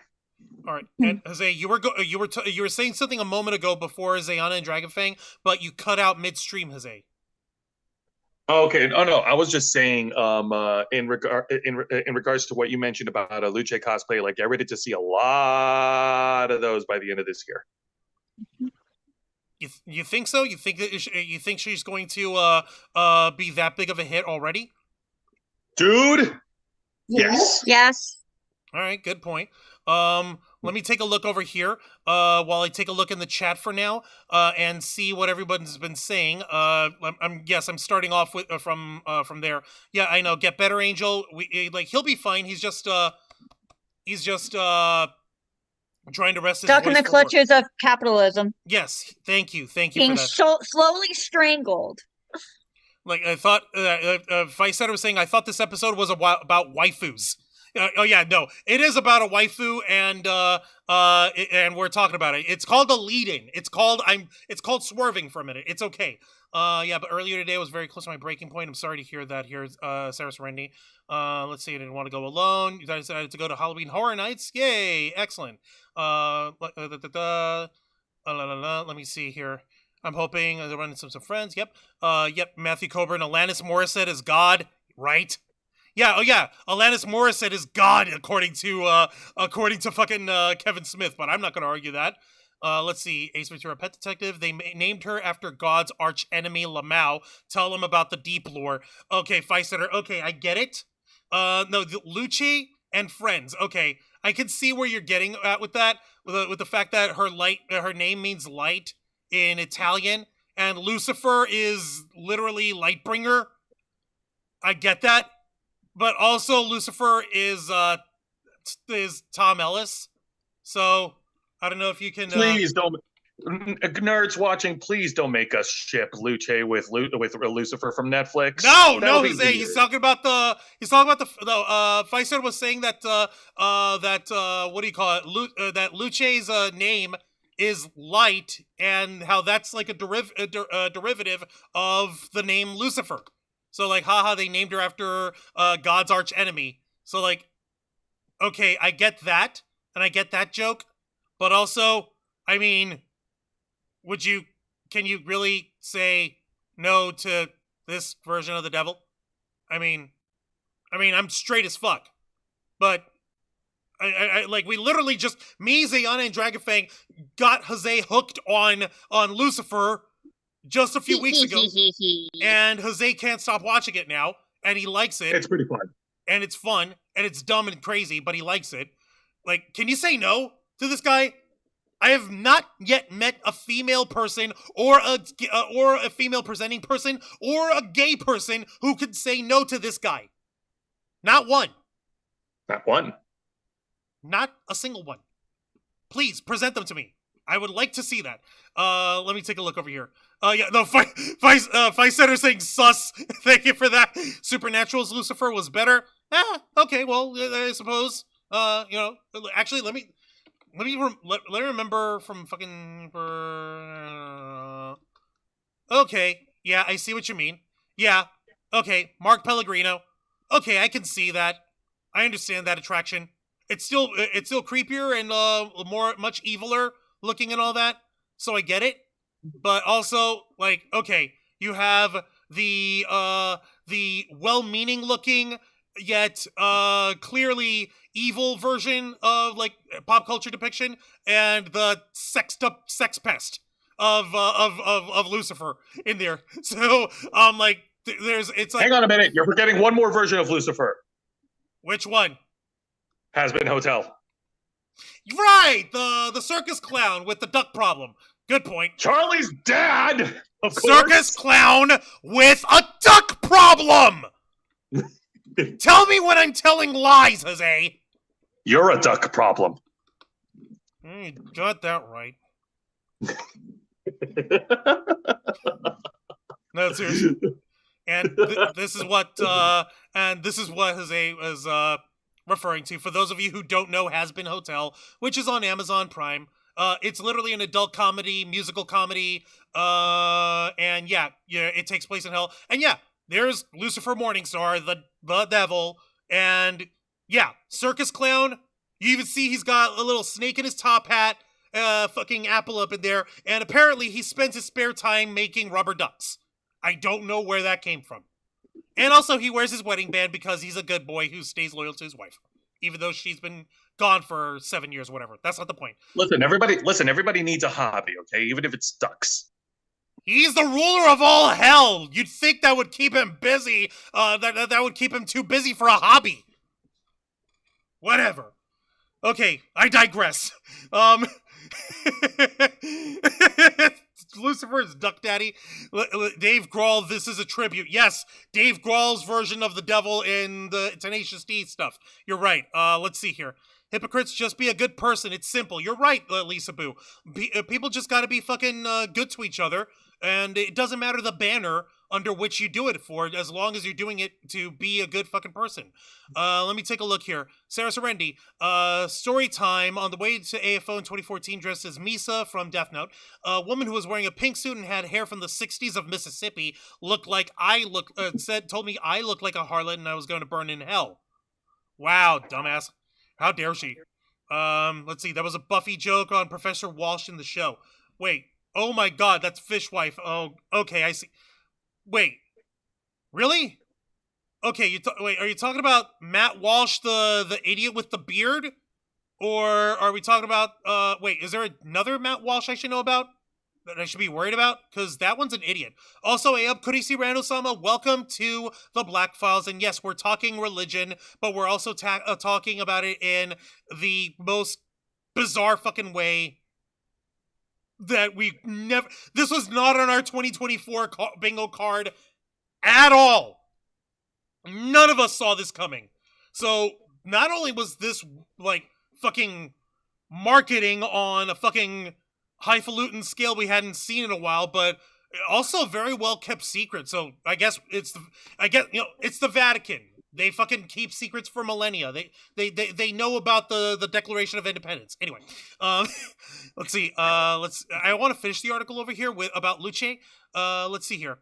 All right, and Jose, you were saying something a moment ago before Zayana and Dragonfang, but you cut out midstream, Jose. Okay. Oh no, I was just saying, in regards to what you mentioned about a Luce cosplay, like get ready to see a lot of those by the end of this year. You think so? You think that you think she's going to be that big of a hit already? Dude. Yes. Yes. All right, good point. Let me take a look over here while I take a look in the chat for now and see what everyone's been saying. I'm starting off with from there. Yeah, I know. Get better, Angel. He'll be fine. He's just trying to rest his Stuck in voice the for work. clutches of capitalism. Yes, thank you for Being that. slowly strangled. Like I thought, Vice was saying, I thought this episode was about waifus. Oh yeah, no, it is about a waifu, and we're talking about it. It's called a lead-in. It's called swerving for a minute. It's okay. Yeah, but earlier today I was very close to my breaking point. I'm sorry to hear that. Here, Sarah Serenity. Let's see. I didn't want to go alone. You guys decided to go to Halloween Horror Nights. Yay! Excellent. Let me see here. I'm hoping they're running some friends. Yep. Yep. Matthew Coburn, Alanis Morissette is God, right? Yeah. Oh yeah. Alanis Morissette is God, according to fucking Kevin Smith. But I'm not going to argue that. Let's see. Ace Ventura, Pet Detective. They named her after God's arch enemy, Lamau. Tell them about the deep lore. Okay, Feistetter. Okay, I get it. No, Luce and friends. Okay, I can see where you're getting at with that. With the fact that her name means light in Italian, and Lucifer is literally Lightbringer. I get that, but also Lucifer is Tom Ellis, so I don't know if you can. Please don't nerds watching, please don't make us ship Luce with Lucifer from Netflix. No, he's talking about the Pfizer was saying that what do you call it? That Luce's name is light, and how that's like a derivative of the name Lucifer. So like, haha, they named her after God's arch enemy. So like, okay, I get that, and I get that joke, but also, I mean, can you really say no to this version of the devil? I mean, I'm straight as fuck, but I like, we literally just, me, Zayana, and Dragonfang got Jose hooked on Lucifer just a few weeks ago, and Jose can't stop watching it now, and he likes it. It's pretty fun. And it's fun, and it's dumb and crazy, but he likes it. Like, can you say no to this guy? I have not yet met a female person, or a female presenting person, or a gay person who could say no to this guy. Not one. Not one. Not a single one. Please present them to me. I would like to see that. Let me take a look over here. Yeah, no, Five Center saying sus. Thank you for that. Supernatural's Lucifer was better. Okay, well, I suppose. Actually, let me remember from fucking. Okay, yeah, I see what you mean. Yeah, okay, Mark Pellegrino. Okay, I can see that. I understand that attraction. It's still creepier and much eviler looking and all that. So I get it. But also, like, okay, you have the well-meaning looking yet clearly evil version of like pop culture depiction, and the sexed up sex pest of Lucifer in there. So like, it's like, hang on a minute, you're forgetting one more version of Lucifer. Which one? Has Been Hotel. Right, the circus clown with the duck problem. Good point. Charlie's dad, of course. Circus clown with a duck problem. Tell me when I'm telling lies, Jose. You're a duck problem. You got that right. No, seriously. And this is what Jose was referring to. For those of you who don't know, Has Been Hotel, which is on Amazon Prime. It's literally an adult comedy, musical comedy, and yeah, it takes place in hell. And yeah, there's Lucifer Morningstar, the devil, and yeah, circus clown. You even see he's got a little snake in his top hat, fucking apple up in there, and apparently he spends his spare time making rubber ducks. I don't know where that came from. And also, he wears his wedding band because he's a good boy who stays loyal to his wife, even though she's been gone for 7 years, whatever. That's not the point. Listen, everybody needs a hobby, okay? Even if it's ducks. He's the ruler of all hell. You'd think that would keep him busy. That would keep him too busy for a hobby. Whatever. Okay, I digress. Lucifer's Duck Daddy. Dave Grohl, this is a tribute. Yes, Dave Grohl's version of the devil in the Tenacious D stuff. You're right. Let's see here. Hypocrites, just be a good person. It's simple. You're right, Lisa Boo. People just gotta be fucking good to each other, and it doesn't matter the banner under which you do it for, as long as you're doing it to be a good fucking person. Let me take a look here. Sarah Serendi, story time. On the way to AFO in 2014, dressed as Misa from Death Note, a woman who was wearing a pink suit and had hair from the 60s of Mississippi told me I looked like a harlot and I was going to burn in hell. Wow, dumbass. How dare she? Let's see. That was a Buffy joke on Professor Walsh in the show. Wait. Oh my god, that's Fishwife. Oh, okay, I see. Wait. Really? Okay, wait, are you talking about Matt Walsh, the idiot with the beard? Or are we talking about, wait, is there another Matt Walsh I should know about? That I should be worried about? Because that one's an idiot. Also, Ayub Kurisi Randall-sama, welcome to the Black Files. And yes, we're talking religion, but we're also talking about it in the most bizarre fucking way that we never... This was not on our 2024 bingo card at all. None of us saw this coming. So, not only was this, like, fucking marketing on a fucking highfalutin scale we hadn't seen in a while, but also a very well kept secret. So I guess it's the Vatican. They fucking keep secrets for millennia. They know about the Declaration of Independence. Anyway, let's see. I want to finish the article over here about Luce. Let's see here.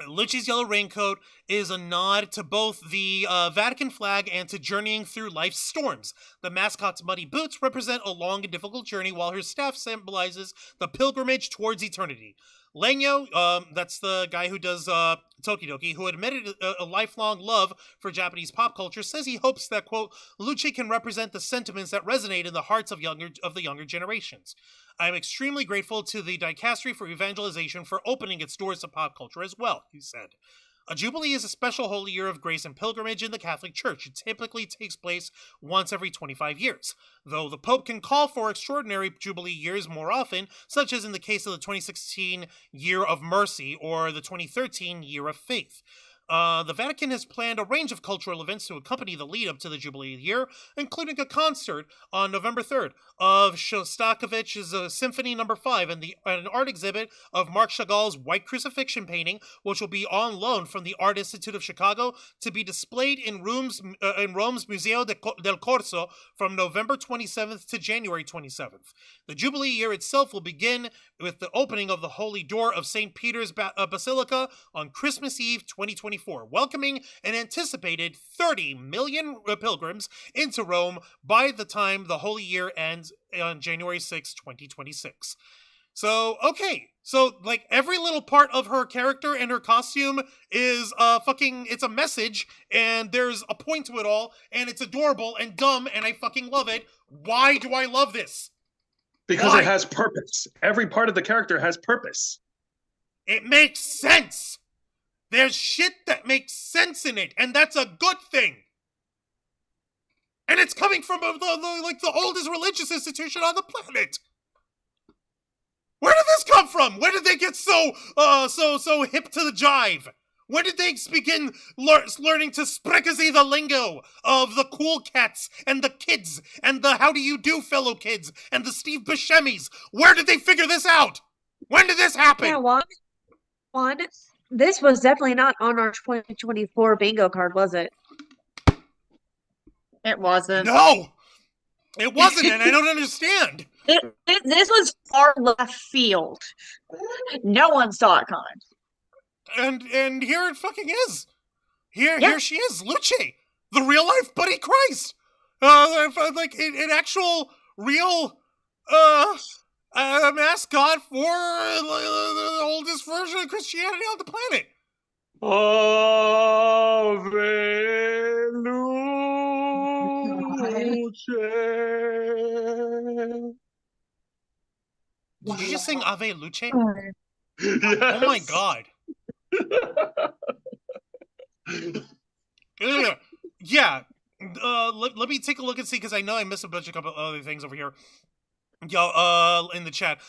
Luce's yellow raincoat is a nod to both the Vatican flag and to journeying through life's storms. The mascot's muddy boots represent a long and difficult journey, while her staff symbolizes the pilgrimage towards eternity. Lenyo, that's the guy who does Tokidoki, who admitted a lifelong love for Japanese pop culture, says he hopes that, quote, Luce can represent the sentiments that resonate in the hearts of the younger generations. I am extremely grateful to the Dicastery for Evangelization for opening its doors to pop culture as well, he said. A jubilee is a special holy year of grace and pilgrimage in the Catholic Church. It typically takes place once every 25 years, though the Pope can call for extraordinary jubilee years more often, such as in the case of the 2016 Year of Mercy or the 2013 Year of Faith. The Vatican has planned a range of cultural events to accompany the lead-up to the Jubilee year, including a concert on November 3rd of Shostakovich's Symphony No. 5 and an art exhibit of Marc Chagall's White Crucifixion painting, which will be on loan from the Art Institute of Chicago to be displayed in Rome's Museo del Corso from November 27th to January 27th. The Jubilee year itself will begin with the opening of the Holy Door of St. Peter's Basilica on Christmas Eve 2024. Welcoming an anticipated 30 million pilgrims into Rome by the time the Holy Year ends on January 6, 2026. So, okay. So, like, every little part of her character and her costume is it's a message, and there's a point to it all, and it's adorable and dumb, and I fucking love it. Why do I love this? Because Why? It has purpose. Every part of the character has purpose. It makes sense. There's shit that makes sense in it, and that's a good thing. And it's coming from the oldest religious institution on the planet. Where did this come from? Where did they get so hip to the jive? When did they begin learning to sprechen the lingo of the cool cats and the kids and the how do you do fellow kids and the Steve Buscemi's? Where did they figure this out? When did this happen? Yeah, Juan, this was definitely not on our 2024 bingo card, was it? It wasn't. No, it wasn't, and I don't understand. This was far left field. No one saw it coming. And here it fucking is. Here she is, Luce, the real life Buddy Christ, like an actual real mascot for the oldest version of Christianity on the planet. Ave Luce. Did you just sing Ave Luce? Yes. Oh my god. Yeah. Let me take a look and see, because I know I missed a bunch of couple other things over here. In the chat.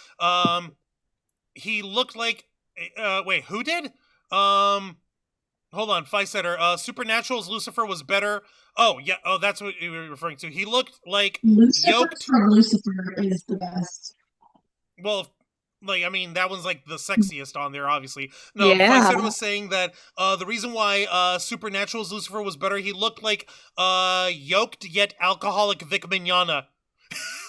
He looked like wait, who did? Hold on, Fisetter. Supernatural's Lucifer was better. Oh, yeah. Oh, that's what you were referring to. He looked like yoked. Lucifer is the best. Well, like, I mean, that one's like the sexiest on there, obviously. No, Yeah. Fisetter was saying that the reason why Supernatural's Lucifer was better, he looked like yoked yet alcoholic Vic Mignogna.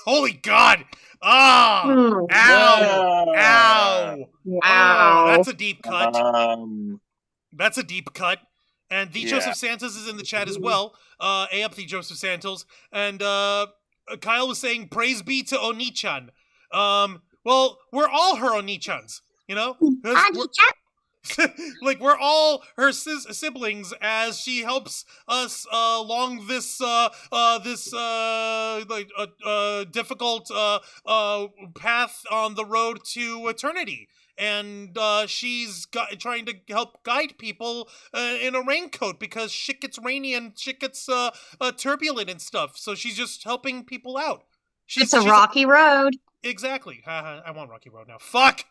Holy God! Ah! Oh, Ow! Ow! Wow. That's a deep cut. That's a deep cut. And the Yeah. Joseph Santos is in the chat as well. A up the Joseph Santos. And Kyle was saying, praise be to Oni-chan. Well, we're all her Oni-chans, you know? 'Cause like, we're all her siblings as she helps us along this difficult path on the road to eternity. And she's trying to help guide people in a raincoat because shit gets rainy and shit gets turbulent and stuff. So she's just helping people out. It's a rocky road. Exactly. I want Rocky Road now. Fuck!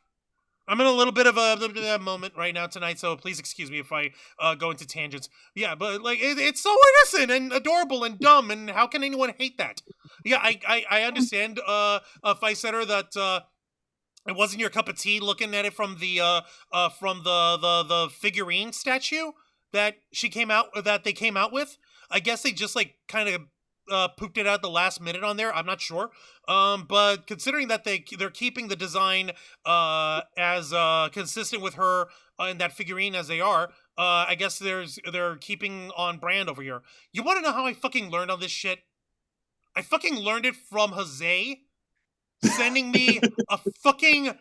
I'm in a little bit of a moment right now tonight, so please excuse me if I go into tangents. Yeah, but like it's so innocent and adorable and dumb, and how can anyone hate that? Yeah, I understand, Fisetter, that it wasn't your cup of tea looking at it from the figurine statue that they came out with. I guess they just like kind of pooped it out the last minute on there. I'm not sure. But considering that they're keeping the design as consistent with her in that figurine as they are, I guess they're keeping on brand over here. You want to know how I fucking learned on this shit? I fucking learned it from Jose sending me a fucking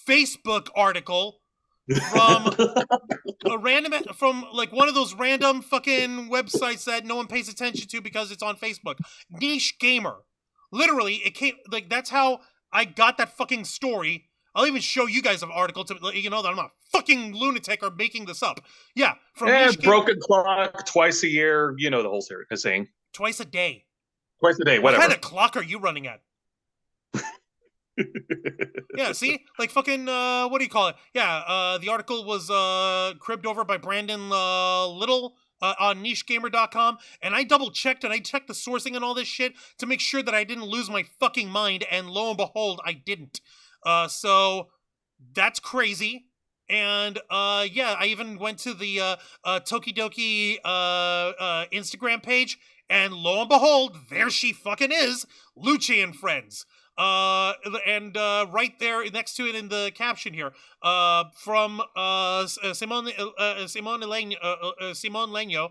Facebook article from from like one of those random fucking websites that no one pays attention to because it's on Facebook. Niche Gamer. Literally, it came like that's how I got that fucking story. I'll even show you guys an article to let you know that I'm not a fucking lunatic or making this up. Yeah, from Niche broken clock twice a year. You know the whole saying. Twice a day. Twice a day, whatever. What kind of clock are you running at? Yeah, see? Like fucking, what do you call it? Yeah, the article was cribbed over by Brandon Little on nichegamer.com, and I double-checked and I checked the sourcing and all this shit to make sure that I didn't lose my fucking mind, and lo and behold, I didn't. So, that's crazy. And, yeah, I even went to the tokidoki Instagram page, and lo and behold, there she fucking is, Luce and friends. And right there next to it in the caption here, from Simone Legno,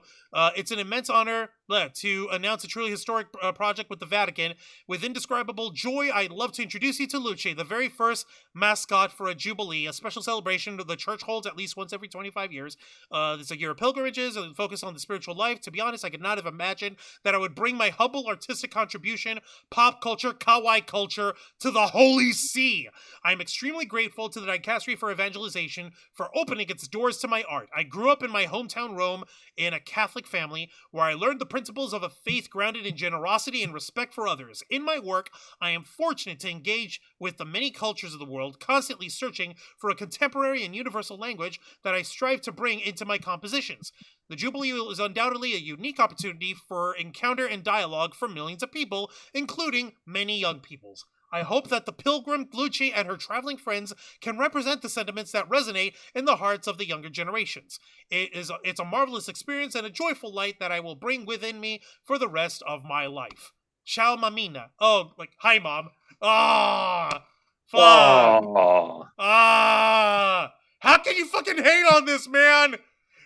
it's an immense honor to announce a truly historic project with the Vatican. With indescribable joy, I'd love to introduce you to Luce, the very first mascot for a jubilee, a special celebration the church holds at least once every 25 years. It's a year of pilgrimages and focus on the spiritual life. To be honest, I could not have imagined that I would bring my humble artistic contribution, pop culture, kawaii culture, to the Holy See. I'm extremely grateful to the Dicastery for Evangelization for opening its doors to my art. I grew up in my hometown Rome in a Catholic family where I learned the principles of a faith grounded in generosity and respect for others. In my work, I am fortunate to engage with the many cultures of the world, constantly searching for a contemporary and universal language that I strive to bring into my compositions. The Jubilee is undoubtedly a unique opportunity for encounter and dialogue for millions of people, including many young peoples. I hope that the pilgrim Luce and her traveling friends can represent the sentiments that resonate in the hearts of the younger generations. It's a marvelous experience and a joyful light that I will bring within me for the rest of my life. Ciao, mamina. Oh, like, hi, mom. Ah, fuck. Oh. Ah, how can you fucking hate on this, man?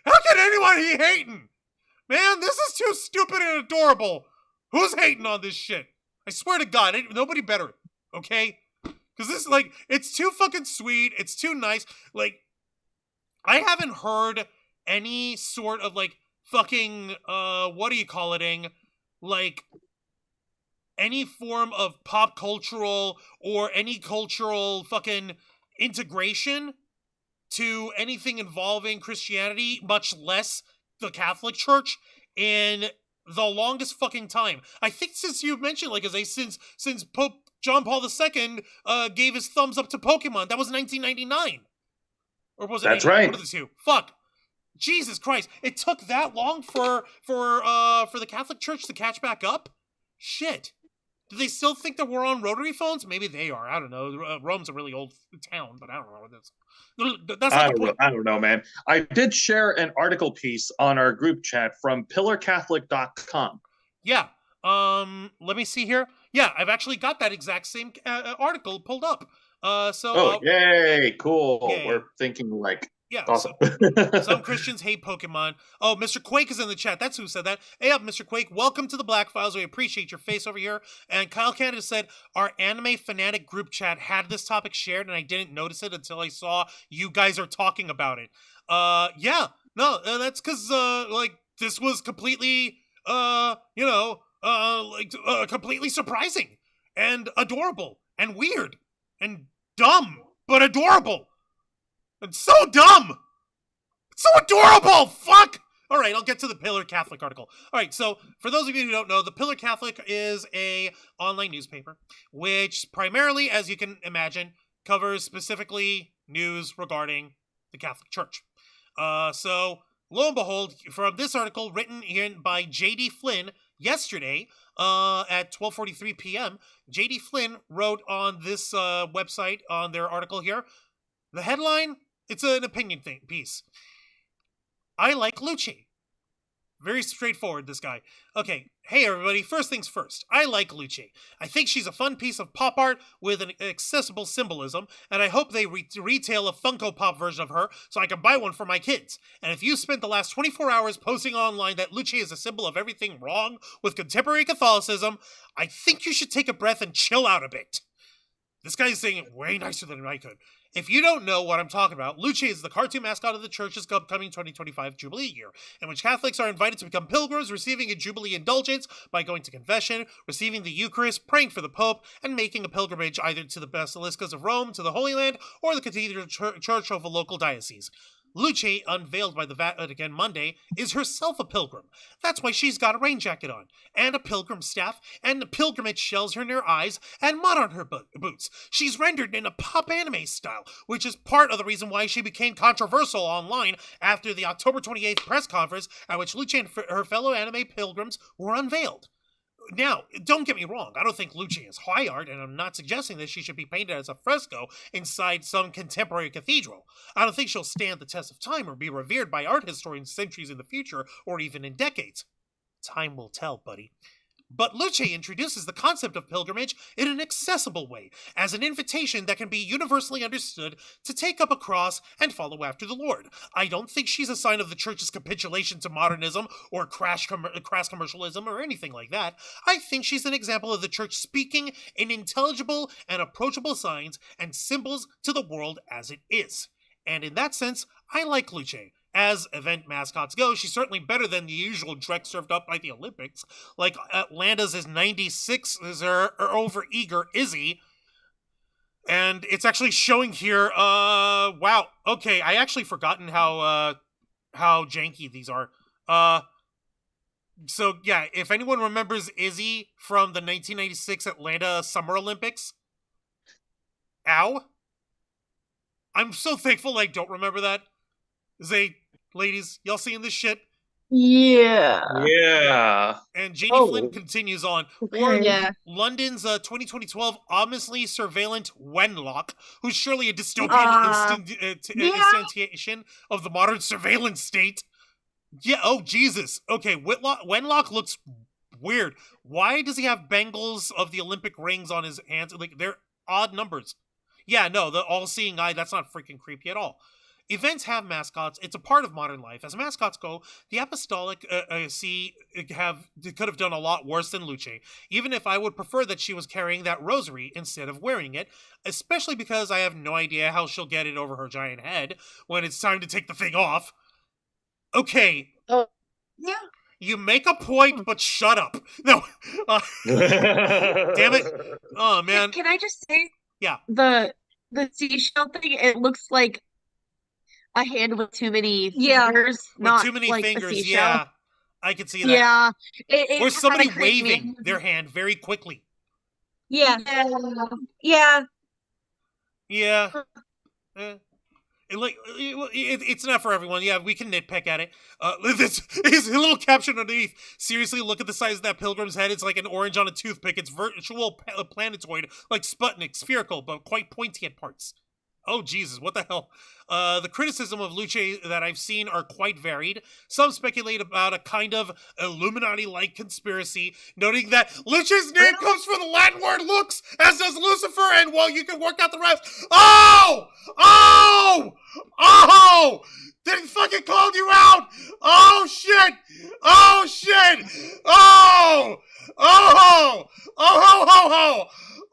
How can anyone be hating? Man, this is too stupid and adorable. Who's hating on this shit? I swear to God, nobody better. Okay? Because this, like, it's too fucking sweet. It's too nice. Like, I haven't heard any sort of, like, fucking, what do you call it-ing? Like, any form of pop cultural or any cultural fucking integration to anything involving Christianity, much less the Catholic Church, in the longest fucking time. I think since you've mentioned, like, since Pope John Paul II gave his thumbs up to Pokemon. That was 1999. Or was it? That's right. One of the two. Fuck. Jesus Christ. It took that long for the Catholic Church to catch back up? Shit. Do they still think that we're on rotary phones? Maybe they are. I don't know. Rome's a really old town, but I don't know what that's. That's not the point. I don't know, man. I did share an article piece on our group chat from pillarcatholic.com. Yeah. Let me see here. Yeah, I've actually got that exact same article pulled up. Yay, cool. Yay. We're thinking like, yeah, awesome. Some Christians hate Pokemon. Oh, Mr. Quake is in the chat. That's who said that. Hey up, Mr. Quake. Welcome to the Black Files. We appreciate your face over here. And Kyle Canada said, our anime fanatic group chat had this topic shared, and I didn't notice it until I saw you guys are talking about it. Yeah. No, that's because, like, this was completely, completely surprising and adorable and weird and dumb, but adorable. It's so dumb. It's so adorable. Fuck. All right, I'll get to the Pillar Catholic article. All right, so for those of you who don't know, the Pillar Catholic is a online newspaper, which primarily, as you can imagine, covers specifically news regarding the Catholic Church. So lo and behold, from this article written in by J.D. Flynn yesterday at 12:43 p.m., J.D. Flynn wrote on this website, on their article here, the headline, it's an opinion piece. I like Luce. Very straightforward, this guy. Okay, hey everybody, first things first. I like Luce. I think she's a fun piece of pop art with an accessible symbolism, and I hope they retail a Funko Pop version of her so I can buy one for my kids. And if you spent the last 24 hours posting online that Luce is a symbol of everything wrong with contemporary Catholicism, I think you should take a breath and chill out a bit. This guy is saying it way nicer than I could. If you don't know what I'm talking about, Luce is the cartoon mascot of the church's upcoming 2025 Jubilee year, in which Catholics are invited to become pilgrims, receiving a Jubilee indulgence by going to confession, receiving the Eucharist, praying for the Pope, and making a pilgrimage either to the Basilicas of Rome, to the Holy Land, or the Cathedral Church of a local diocese. Luce, unveiled by the Vatican Monday, is herself a pilgrim. That's why she's got a rain jacket on, and a pilgrim staff, and the pilgrimage shells in her eyes, and mud on her boots. She's rendered in a pop anime style, which is part of the reason why she became controversial online after the October 28th press conference at which Luce and her fellow anime pilgrims were unveiled. Now, don't get me wrong, I don't think Luce is high art, and I'm not suggesting that she should be painted as a fresco inside some contemporary cathedral. I don't think she'll stand the test of time or be revered by art historians centuries in the future, or even in decades. Time will tell, buddy. But Luce introduces the concept of pilgrimage in an accessible way, as an invitation that can be universally understood to take up a cross and follow after the Lord. I don't think she's a sign of the church's capitulation to modernism or crass commercialism or anything like that. I think she's an example of the church speaking in intelligible and approachable signs and symbols to the world as it is. And in that sense, I like Luce. As event mascots go, she's certainly better than the usual dreck served up by the Olympics, like Atlanta's is 96 is her over-eager Izzy. And it's actually showing here, wow, okay, I actually forgotten how janky these are. So yeah, if anyone remembers Izzy from the 1996 Atlanta Summer Olympics, ow. I'm so thankful I don't remember that. Ladies, y'all seeing this shit? Yeah. Yeah. And J.D. Flynn continues on. Or Yeah. London's 2012 ominously surveillant Wenlock, who's surely a dystopian instantiation of the modern surveillance state. Yeah, oh Jesus. Okay, Wenlock looks weird. Why does he have bangles of the Olympic rings on his hands? Like, they're odd numbers. Yeah, no, the all-seeing eye, that's not freaking creepy at all. Events have mascots. It's a part of modern life. As mascots go, the Apostolic could have done a lot worse than Luce, even if I would prefer that she was carrying that rosary instead of wearing it, especially because I have no idea how she'll get it over her giant head when it's time to take the thing off. Okay. Oh. Yeah. You make a point, but shut up. No. Damn it. Oh, man. Can I just say? Yeah. The seashell thing, it looks like a hand with too many fingers. With too many fingers, yeah. I can see that. Yeah. Or somebody waving their hand very quickly. Yeah. Yeah. Yeah. It's not for everyone. Yeah, we can nitpick at it. This is a little caption underneath. Seriously, look at the size of that pilgrim's head. It's like an orange on a toothpick. It's virtual planetoid, like Sputnik, spherical, but quite pointy at parts. Oh, Jesus, what the hell? The criticism of Luce that I've seen are quite varied. Some speculate about a kind of Illuminati-like conspiracy, noting that Luce's name comes from the Latin word lux, as does Lucifer, and well, you can work out the rest. Oh! Oh! Oh! They fucking called you out! Oh, shit! Oh, shit! Oh! Oh! Oh, ho, ho, ho!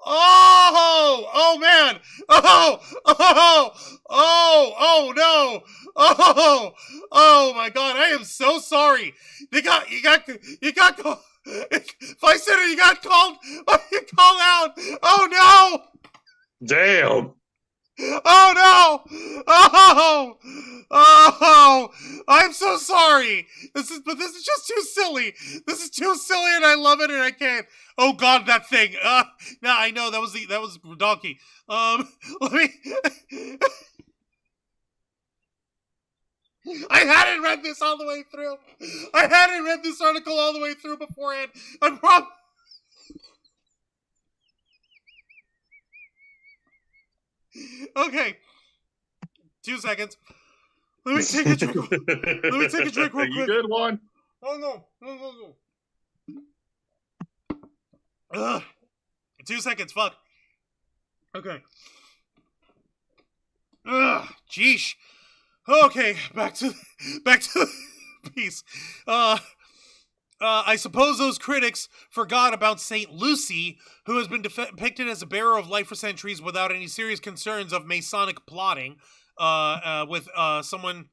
Oh! Oh, man! Oh! Oh! Oh! Oh, no! Oh! Oh, my God, I am so sorry! You got called... Vice Senator, you got called out! Oh, no! Damn! Oh no! Oh! Oh! I'm so sorry. This is just too silly. This is too silly, and I love it, and I can't. Oh God, that thing. No, I know that was donkey. Let me. I hadn't read this all the way through. I hadn't read this article all the way through beforehand. I'm probably... Okay. 2 seconds. Let me take a drink. Let me take a drink real quick. You good one? Oh, no. Ugh. 2 seconds. Fuck. Okay. Ugh. Jeesh. Okay. Back to the piece. I suppose those critics forgot about Saint Lucy, who has been depicted as a bearer of light for centuries without any serious concerns of Masonic plotting, with someone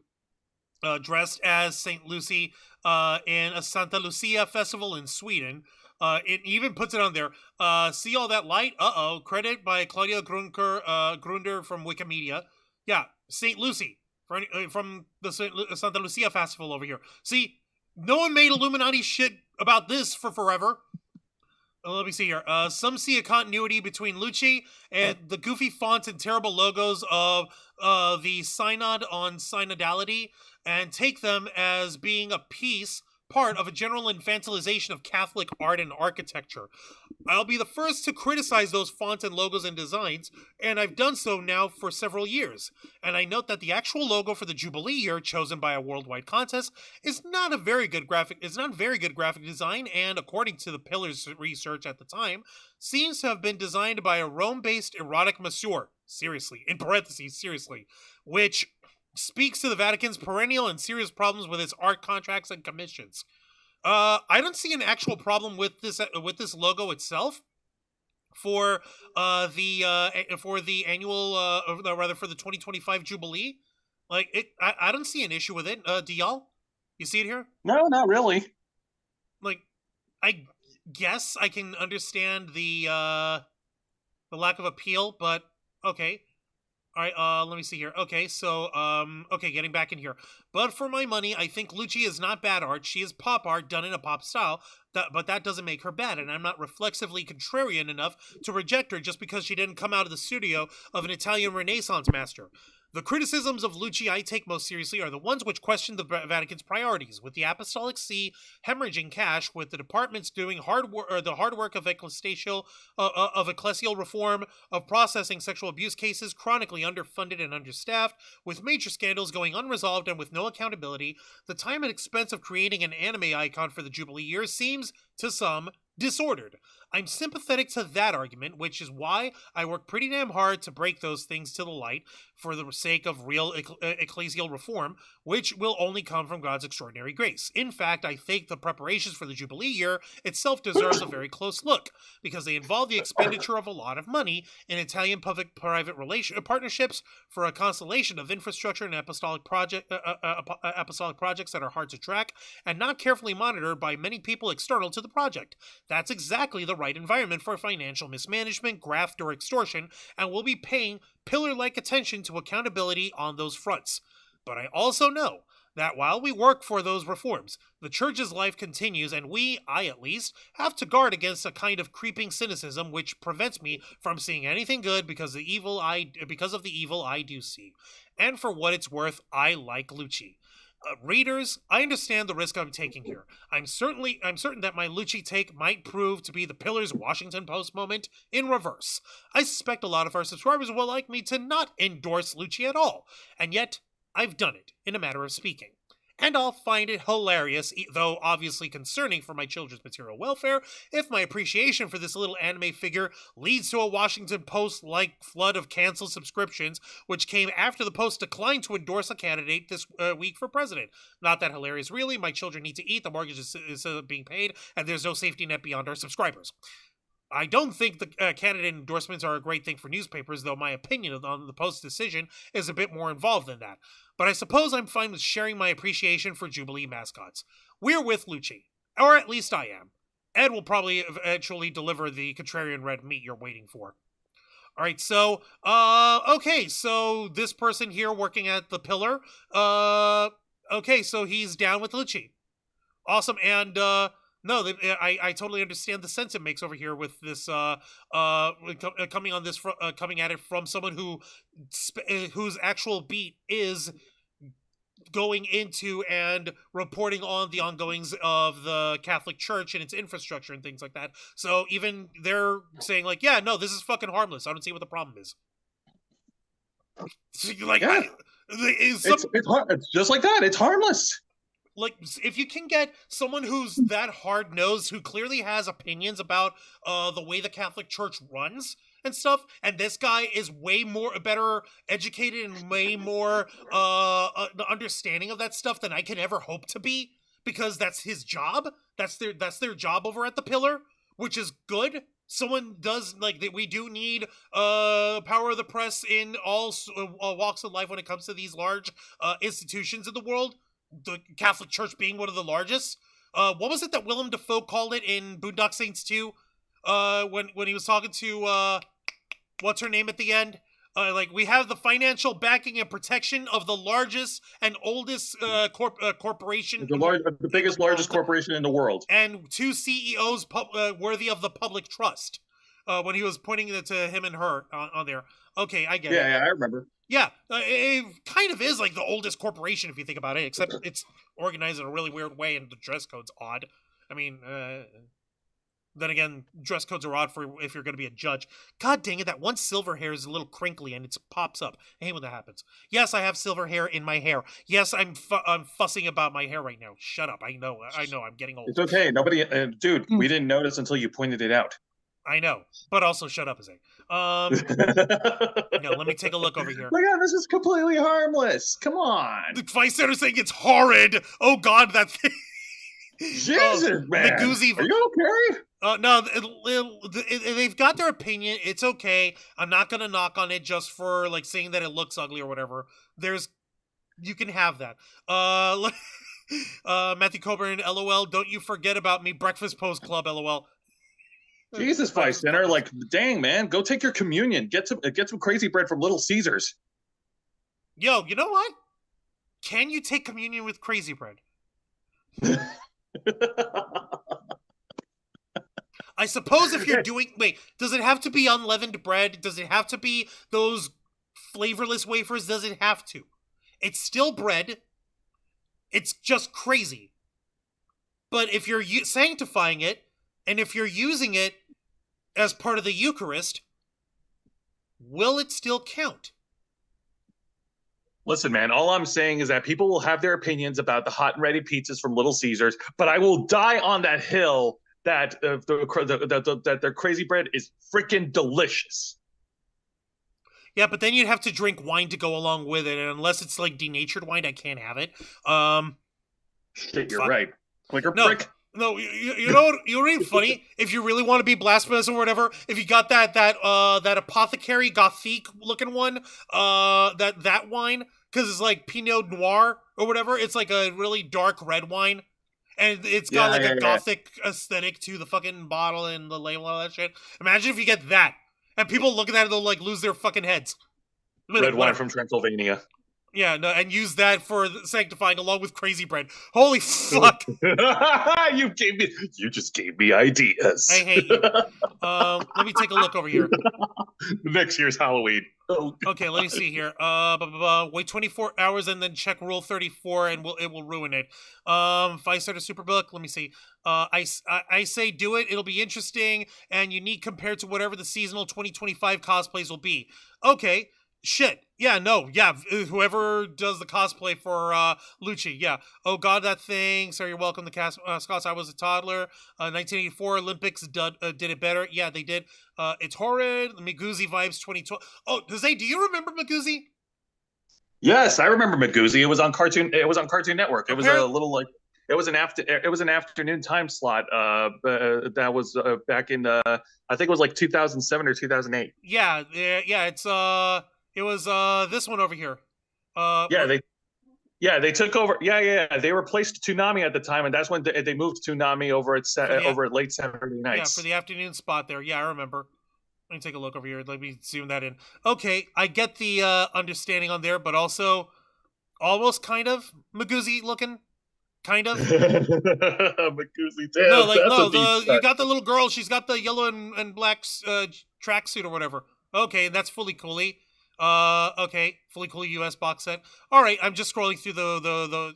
dressed as Saint Lucy in a Santa Lucia festival in Sweden. It even puts it on there. See all that light? Uh-oh. Credit by Claudia Grunder from Wikimedia. Yeah, Saint Lucy from the Santa Lucia festival over here. See, no one made Illuminati shit about this for forever. Let me see here. Some see a continuity between Luce and the goofy fonts and terrible logos of the Synod on Synodality and take them as being a part of a general infantilization of Catholic art and architecture. I'll be the first to criticize those fonts and logos and designs, and I've done so now for several years. And I note that the actual logo for the Jubilee year, chosen by a worldwide contest, is not very good graphic design, and according to the Pillar's research at the time, seems to have been designed by a Rome-based erotic masseur. Seriously, in parentheses, seriously, which speaks to the Vatican's perennial and serious problems with its art contracts and commissions. I don't see an actual problem with this logo itself for the annual, rather for the 2025 Jubilee. Like I don't see an issue with it. Do y'all? You see it here? No, not really. Like, I guess I can understand the lack of appeal, but okay. All right, let me see here. Okay, so, getting back in here. But for my money, I think Luce is not bad art. She is pop art done in a pop style, but that doesn't make her bad, and I'm not reflexively contrarian enough to reject her just because she didn't come out of the studio of an Italian Renaissance master. The criticisms of Luce I take most seriously are the ones which question the Vatican's priorities, with the Apostolic See hemorrhaging cash, with the departments doing the hard work of ecclesial reform, of processing sexual abuse cases chronically underfunded and understaffed, with major scandals going unresolved and with no accountability. The time and expense of creating an anime icon for the Jubilee year seems, to some, disordered. I'm sympathetic to that argument, which is why I work pretty damn hard to break those things to the light for the sake of real ecclesial reform, which will only come from God's extraordinary grace. In fact, I think the preparations for the Jubilee year itself deserves a very close look, because they involve the expenditure of a lot of money in Italian public-private partnerships for a constellation of infrastructure and apostolic projects that are hard to track and not carefully monitored by many people external to the project. That's exactly the right environment for financial mismanagement, graft, or extortion, and we'll be paying pillar-like attention to accountability on those fronts. But I also know that while we work for those reforms, the Church's life continues, and I at least, have to guard against a kind of creeping cynicism which prevents me from seeing anything good because of the evil I do see. And for what it's worth, I like Luce. Readers, I understand the risk I'm taking here. I'm certain that my Luce take might prove to be the Pillar's Washington Post moment in reverse. I suspect a lot of our subscribers will like me to not endorse Luce at all, and yet I've done it, in a matter of speaking. And I'll find it hilarious, though obviously concerning for my children's material welfare, if my appreciation for this little anime figure leads to a Washington Post-like flood of canceled subscriptions, which came after the Post declined to endorse a candidate this week for president. Not that hilarious, really. My children need to eat, the mortgage is being paid, and there's no safety net beyond our subscribers. I don't think the candidate endorsements are a great thing for newspapers, though my opinion on the Post's decision is a bit more involved than that. But I suppose I'm fine with sharing my appreciation for Jubilee mascots. We're with Luce, or at least I am. Ed will probably eventually deliver the contrarian red meat you're waiting for. Alright, so, okay, so this person here working at the Pillar, okay, so he's down with Luce. Awesome, and, no, I totally understand the sense it makes over here with this coming at it from someone whose actual beat is going into and reporting on the ongoings of the Catholic Church and its infrastructure and things like that. So even they're saying like, yeah, no, this is fucking harmless. I don't see what the problem is. Like, Yeah. it's just like that. It's harmless. Like, if you can get someone who's that hard-nosed, who clearly has opinions about the way the Catholic Church runs and stuff, and this guy is way more better educated and way more understanding of that stuff than I can ever hope to be, because that's his job. That's their job over at the Pillar, which is good. Someone does like that. We do need power of the press in all walks of life when it comes to these large institutions in the world. The Catholic Church being one of the largest. What was it that Willem Dafoe called it in Boondock Saints 2? When he was talking to what's her name at the end? Like, we have the financial backing and protection of the largest and oldest corporation, The biggest, largest corporation in the world, and two CEOs worthy of the public trust. When he was pointing it to him and her on there. Okay, I get it. Yeah, I remember. Yeah, it kind of is like the oldest corporation if you think about it, except it's organized in a really weird way and the dress code's odd. I mean, then again, dress codes are odd for if you're going to be a judge. God dang it, that one silver hair is a little crinkly and it pops up. I hate when that happens. Yes, I have silver hair in my hair. Yes, I'm fussing about my hair right now. Shut up. I know, I'm getting old. It's okay. Nobody, dude, we didn't notice until you pointed it out. I know, but also shut up, Azay. No, let me take a look over here. My God, this is completely harmless. Come on. The Vice Senator saying it's horrid. Oh God, that thing. Jesus, man. Magoozy. Are you okay? No, they've got their opinion. It's okay. I'm not gonna knock on it just for like saying that it looks ugly or whatever. You can have that. Matthew Coburn, LOL. Don't you forget about me, Breakfast Post Club, LOL. Jesus, Vice Center, like, dang, man, go take your communion. Get some crazy bread from Little Caesars. Yo, you know what? Can you take communion with crazy bread? I suppose if you're doing... Wait, does it have to be unleavened bread? Does it have to be those flavorless wafers? Does it have to? It's still bread. It's just crazy. But if you're sanctifying it, and if you're using it as part of the Eucharist, will it still count? Listen, man, all I'm saying is that people will have their opinions about the hot and ready pizzas from Little Caesars, but I will die on that hill that that their crazy bread is freaking delicious. Yeah, but then you'd have to drink wine to go along with it, and unless it's like denatured wine, I can't have it. Shit, you're right. Clicker no, prick. No, you know what? You know what's funny? If you really want to be blasphemous or whatever, if you got that apothecary gothique looking one, that wine, because it's like Pinot Noir or whatever. It's like a really dark red wine, and it's got a gothic aesthetic to the fucking bottle and the label and all that shit. Imagine if you get that, and people look at that and they'll like lose their fucking heads. Red wine from Transylvania. Yeah, no, and use that for sanctifying along with crazy bread. Holy fuck! You just gave me ideas. I hate you. Let me take a look over here. Next year's Halloween. Oh. Okay, let me see here. Wait 24 hours and then check Rule 34, and it will ruin it. 5-star Superbook. Let me see. I say do it. It'll be interesting and unique compared to whatever the seasonal 2025 cosplays will be. Okay. Shit. Yeah, no. Yeah, whoever does the cosplay for Luce. Yeah. Oh, God, that thing. Sorry, you're welcome. The Scots, I was a toddler. 1984 Olympics did it better. Yeah, they did. It's horrid. Magoozy vibes 2012. Oh, Jose, do you remember Magoozy? Yes, I remember Magoozy. It was on Cartoon Network. It was a little like... It was an afternoon time slot. That was back in I think it was like 2007 or 2008. Yeah. It was this one over here. They took over. Yeah. They replaced Toonami at the time, and that's when they moved Toonami over at late Saturday nights. Yeah, for the afternoon spot there. Yeah, I remember. Let me take a look over here. Let me zoom that in. Okay, I get the understanding on there, but also almost kind of Magoozy looking. Kind of. Magoozy. You got the little girl. She's got the yellow and black tracksuit or whatever. Okay, and that's fully coolie. Okay, fully cool US box set. All right, I'm just scrolling through the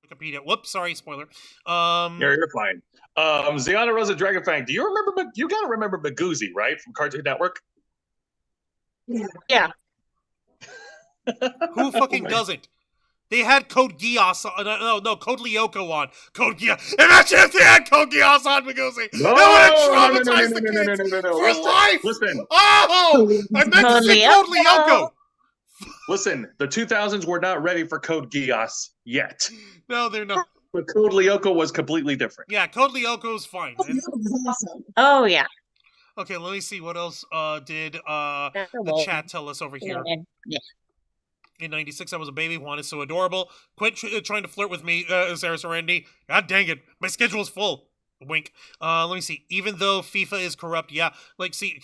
Wikipedia. Whoops, sorry, spoiler. You're fine. Ziana Rosa Dragonfang, do you remember? You gotta remember Magoozy, right, from Cartoon Network? Yeah. Who fucking doesn't? They had Code Geass on. No, Code Lyoko on. Code Geass. Imagine if they had Code Geass on Magoozy. No, It would have traumatized the kids for life. Listen. Oh, I meant to say Code Lyoko. Listen, the 2000s were not ready for Code Geass yet. No, they're not. But Code Lyoko was completely different. Yeah, Code Lyoko's fine. Awesome. Oh yeah. Okay, let me see what else did the chat tell us over here. Yeah. In 96, I was a baby, Juan is so adorable. Quit trying to flirt with me, Sarah Serendi. God dang it, my schedule's full. Wink. Let me see. Even though FIFA is corrupt, yeah. Like, see, a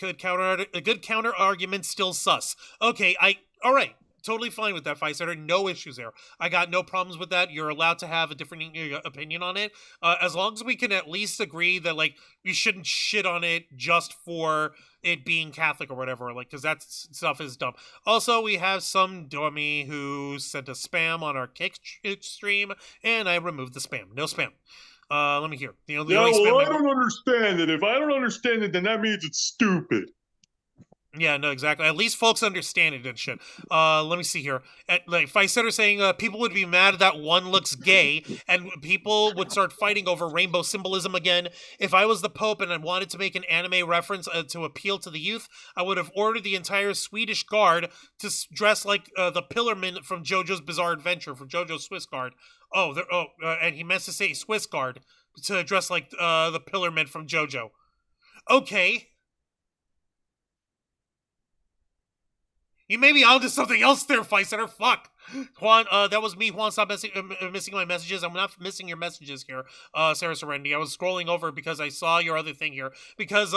good counter argument still sus. Okay, all right. Totally fine with that, Fighter. No issues there. I got no problems with that. You're allowed to have a different opinion on it. As long as we can at least agree that, like, we shouldn't shit on it just for it being Catholic or whatever, like, because that stuff is dumb. Also, we have some dummy who sent a spam on our Kick stream, and I removed the spam. No spam. Let me hear. The only spam I don't understand it. If I don't understand it, then that means it's stupid. Yeah, no, exactly. At least folks understand it and shit. Let me see here. Like Ficetter saying people would be mad that one looks gay, and people would start fighting over rainbow symbolism again. If I was the Pope and I wanted to make an anime reference to appeal to the youth, I would have ordered the entire Swedish Guard to dress like the Pillarmen from JoJo's Bizarre Adventure, from JoJo's Swiss Guard. And he meant to say Swiss Guard to dress like the Pillarmen from JoJo. Okay. You may be onto something else there, Fight Center. Fuck. Juan, that was me. Juan, stop missing my messages. I'm not missing your messages here, Sarah Serendi. I was scrolling over because I saw your other thing here. Because,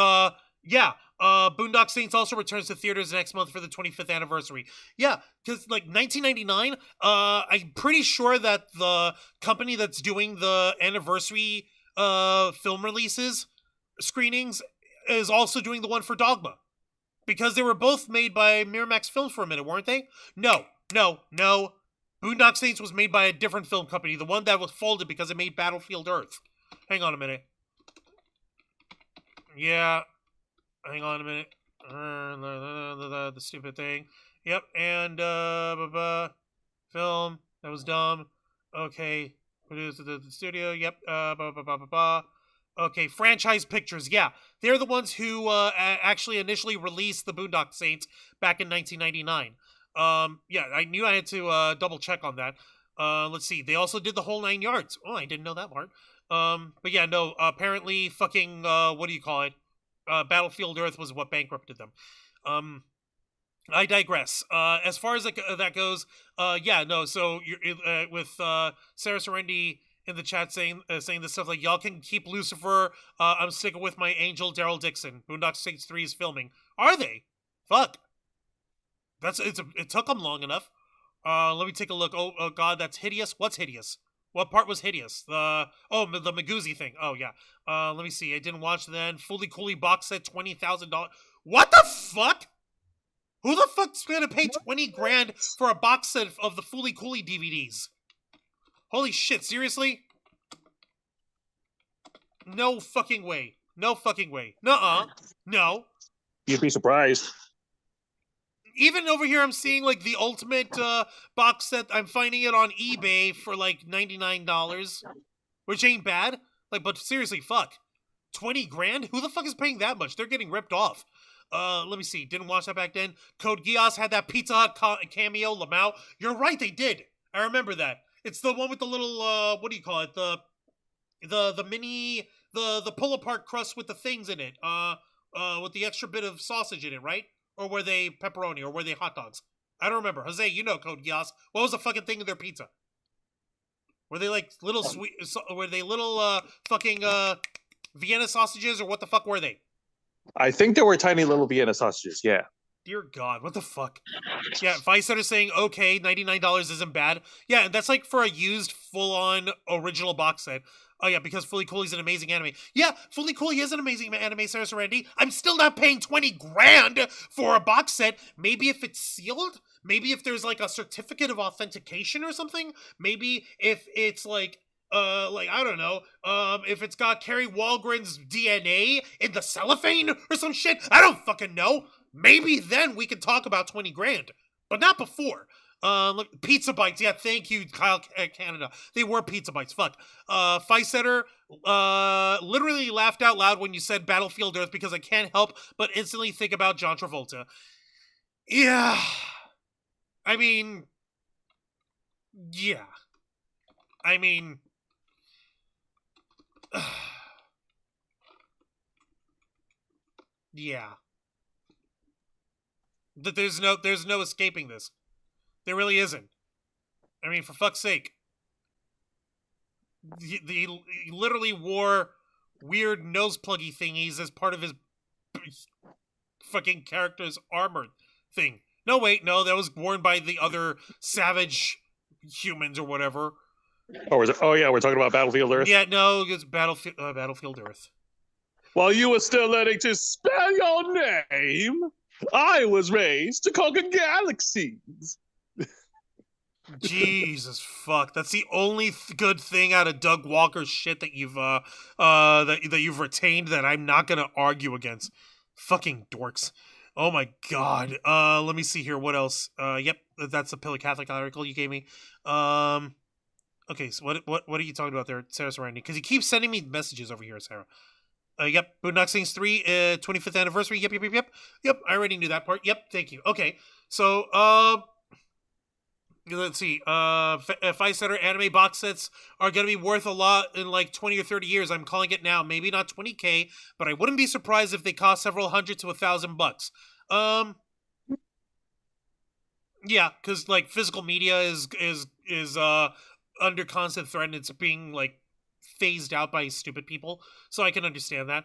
Boondock Saints also returns to theaters next month for the 25th anniversary. Yeah, because, like, 1999, I'm pretty sure that the company that's doing the anniversary film releases, screenings, is also doing the one for Dogma. Because they were both made by Miramax Films for a minute, weren't they? No. Boondock Saints was made by a different film company, the one that was folded because it made Battlefield Earth. Hang on a minute. Yeah. Hang on a minute. The stupid thing. Yep, and film. That was dumb. Okay. Produced the studio. Yep. Okay, Franchise Pictures, yeah. They're the ones who actually initially released the Boondock Saints back in 1999. Yeah, I knew I had to double check on that. Let's see, they also did the whole 9 yards. Oh, I didn't know that part. But yeah, no, apparently fucking, what do you call it? Battlefield Earth was what bankrupted them. I digress. As far as that goes, yeah, no, so you're with Sarah Serendi in the chat saying this stuff like, y'all can keep Lucifer, I'm sticking with my angel Daryl Dixon. Boondock Saints 3 is filming. Are they? Fuck. It took them long enough. Let me take a look. Oh god, that's hideous. What's hideous? What part was hideous? The Magoozy thing. Oh yeah. Let me see. I didn't watch then. Fully Cooley box set, $20,000. What the fuck? Who the fuck's gonna pay 20 grand for a box set of the Fully Cooley DVDs? Holy shit, seriously? No fucking way. No fucking way. Nuh-uh. No. You'd be surprised. Even over here, I'm seeing, like, the ultimate box set. I'm finding it on eBay for, like, $99. Which ain't bad. Like, but seriously, fuck. 20 grand? Who the fuck is paying that much? They're getting ripped off. Let me see. Didn't watch that back then. Code Geass had that Pizza Hut cameo, Lamau. You're right, they did. I remember that. It's the one with the little, what do you call it? The mini, the pull-apart crust with the things in it. With the extra bit of sausage in it, right? Or were they pepperoni? Or were they hot dogs? I don't remember. Jose, you know Code Geass. What was the fucking thing in their pizza? Were they like little sweet, were they little, fucking, Vienna sausages? Or what the fuck were they? I think there were tiny little Vienna sausages, yeah. Dear God, what the fuck? Yeah, Vice started saying, okay, $99 isn't bad. Yeah, and that's like for a used, full-on, original box set. Oh yeah, because Fully Cooley's an amazing anime. Yeah, Fully Cooley is an amazing anime, Sarah Serenity. I'm still not paying 20 grand for a box set. Maybe if it's sealed, maybe if there's like a certificate of authentication or something, maybe if it's like I don't know, if it's got Kerry Walgren's DNA in the cellophane or some shit. I don't fucking know. Maybe then we can talk about 20 grand, but not before. Look, Pizza Bites. Yeah, thank you, Kyle Canada. They were Pizza Bites. Fuck. Fisetter literally laughed out loud when you said Battlefield Earth because I can't help but instantly think about John Travolta. Yeah. I mean, yeah. I mean, yeah. There's no escaping this. There really isn't. I mean, for fuck's sake. He literally wore weird nose pluggy thingies as part of his fucking character's armor thing. No, wait, no, that was worn by the other savage humans or whatever. Oh yeah, we're talking about Battlefield Earth. Yeah, no, it's Battlefield Earth. While you were still learning to spell your name, I was raised to conquer galaxies. Jesus fuck! That's the only good thing out of Doug Walker's shit that you've that you've retained that I'm not gonna argue against. Fucking dorks! Oh my god! Let me see here. What else? Yep, that's the Pillar Catholic article you gave me. Okay, so what are you talking about there, Sarah Serenity? Because you keep sending me messages over here, Sarah. Yep, Boondock Saints 3, 25th anniversary. Yep. Yep, I already knew that part. Yep, thank you. Okay, so let's see. Five Center anime box sets are going to be worth a lot in like 20 or 30 years. I'm calling it now. Maybe not 20K, but I wouldn't be surprised if they cost several hundred to $1,000. Yeah, because like physical media is under constant threat and it's being like phased out by stupid people, so I can understand that.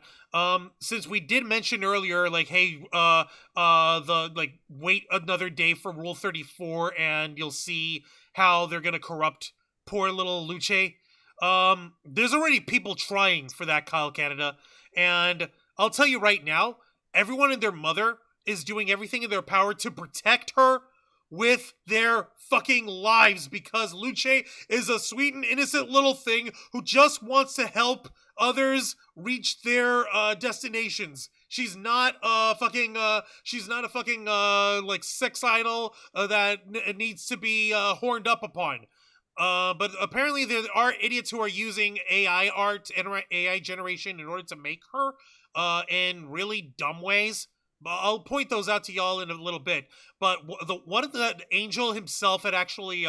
Since we did mention earlier, like, hey, the like wait another day for Rule 34 and you'll see how they're gonna corrupt poor little Luce. There's already people trying for that, Kyle Canada, and I'll tell you right now, everyone and their mother is doing everything in their power to protect her with their fucking lives because Luce is a sweet and innocent little thing who just wants to help others reach their destinations. She's not a fucking like sex idol that needs to be horned up upon. But apparently there are idiots who are using AI art and AI generation in order to make her in really dumb ways. I'll point those out to y'all in a little bit. But one of the Angel himself had actually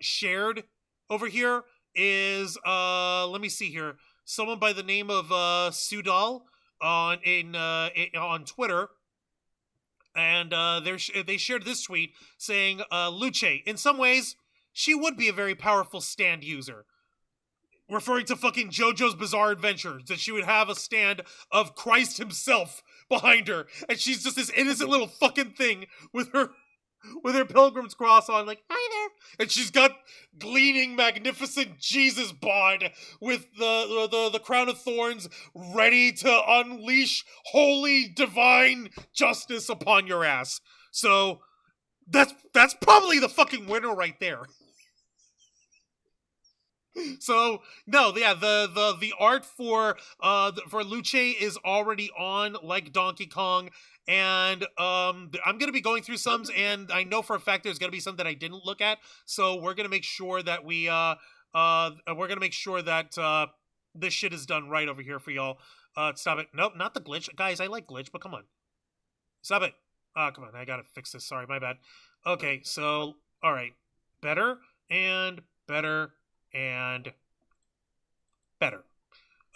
shared over here is let me see here. Someone by the name of Sudal on Twitter, and they shared this tweet saying, Luce, in some ways, she would be a very powerful stand user. Referring to fucking JoJo's Bizarre Adventure, that she would have a stand of Christ himself behind her, and she's just this innocent little fucking thing with her pilgrim's cross on, like, hi there, and she's got gleaming, magnificent Jesus bod with the crown of thorns, ready to unleash holy, divine justice upon your ass. So that's probably the fucking winner right there. So no, yeah, the art for Luce is already on, like Donkey Kong, and I'm gonna be going through some, and I know for a fact there's gonna be some that I didn't look at. So we're gonna make sure that this shit is done right over here for y'all. Stop it! Nope, not the glitch, guys. I like glitch, but come on, stop it! Come on, I gotta fix this. Sorry, my bad. Okay, so all right, better and better. And better.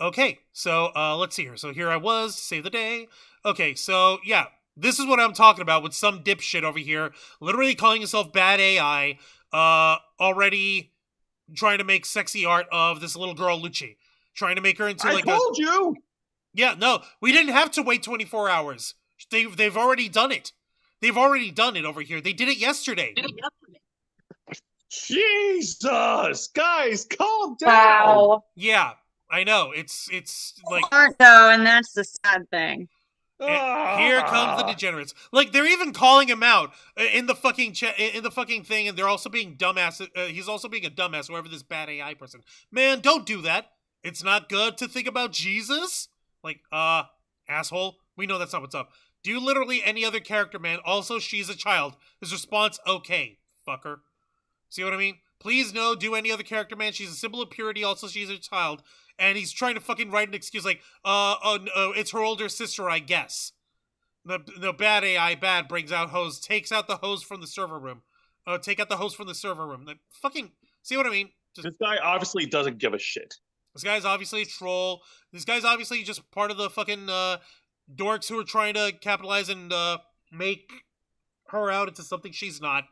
Okay, so let's see here. So here I was, save the day. Okay, so yeah, this is what I'm talking about with some dipshit over here, literally calling himself Bad AI, already trying to make sexy art of this little girl Luce, trying to make her into like I told you. Yeah, no, we didn't have to wait 24 hours. They've already done it. They've already done it over here. They did it yesterday. Jesus, guys, calm down. Wow. Yeah, I know. It's like Aren't though, and that's the sad thing. and here comes the degenerates. Like they're even calling him out in the fucking in the fucking thing, and they're also being dumbass. He's also being a dumbass. Whoever this bad AI person, man, don't do that. It's not good to think about Jesus. Like, asshole. We know that's not what's up. Do literally any other character, man. Also, she's a child. His response, okay, fucker. See what I mean? Please no, do any other character, man. She's a symbol of purity. Also, she's a child. And he's trying to fucking write an excuse like, it's her older sister, I guess. The bad AI, bad, brings out hose, takes out the hose from the server room. Take out the hose from the server room. Like, fucking, see what I mean? This guy obviously doesn't give a shit. This guy's obviously a troll. This guy's obviously just part of the fucking dorks who are trying to capitalize and make her out into something she's not.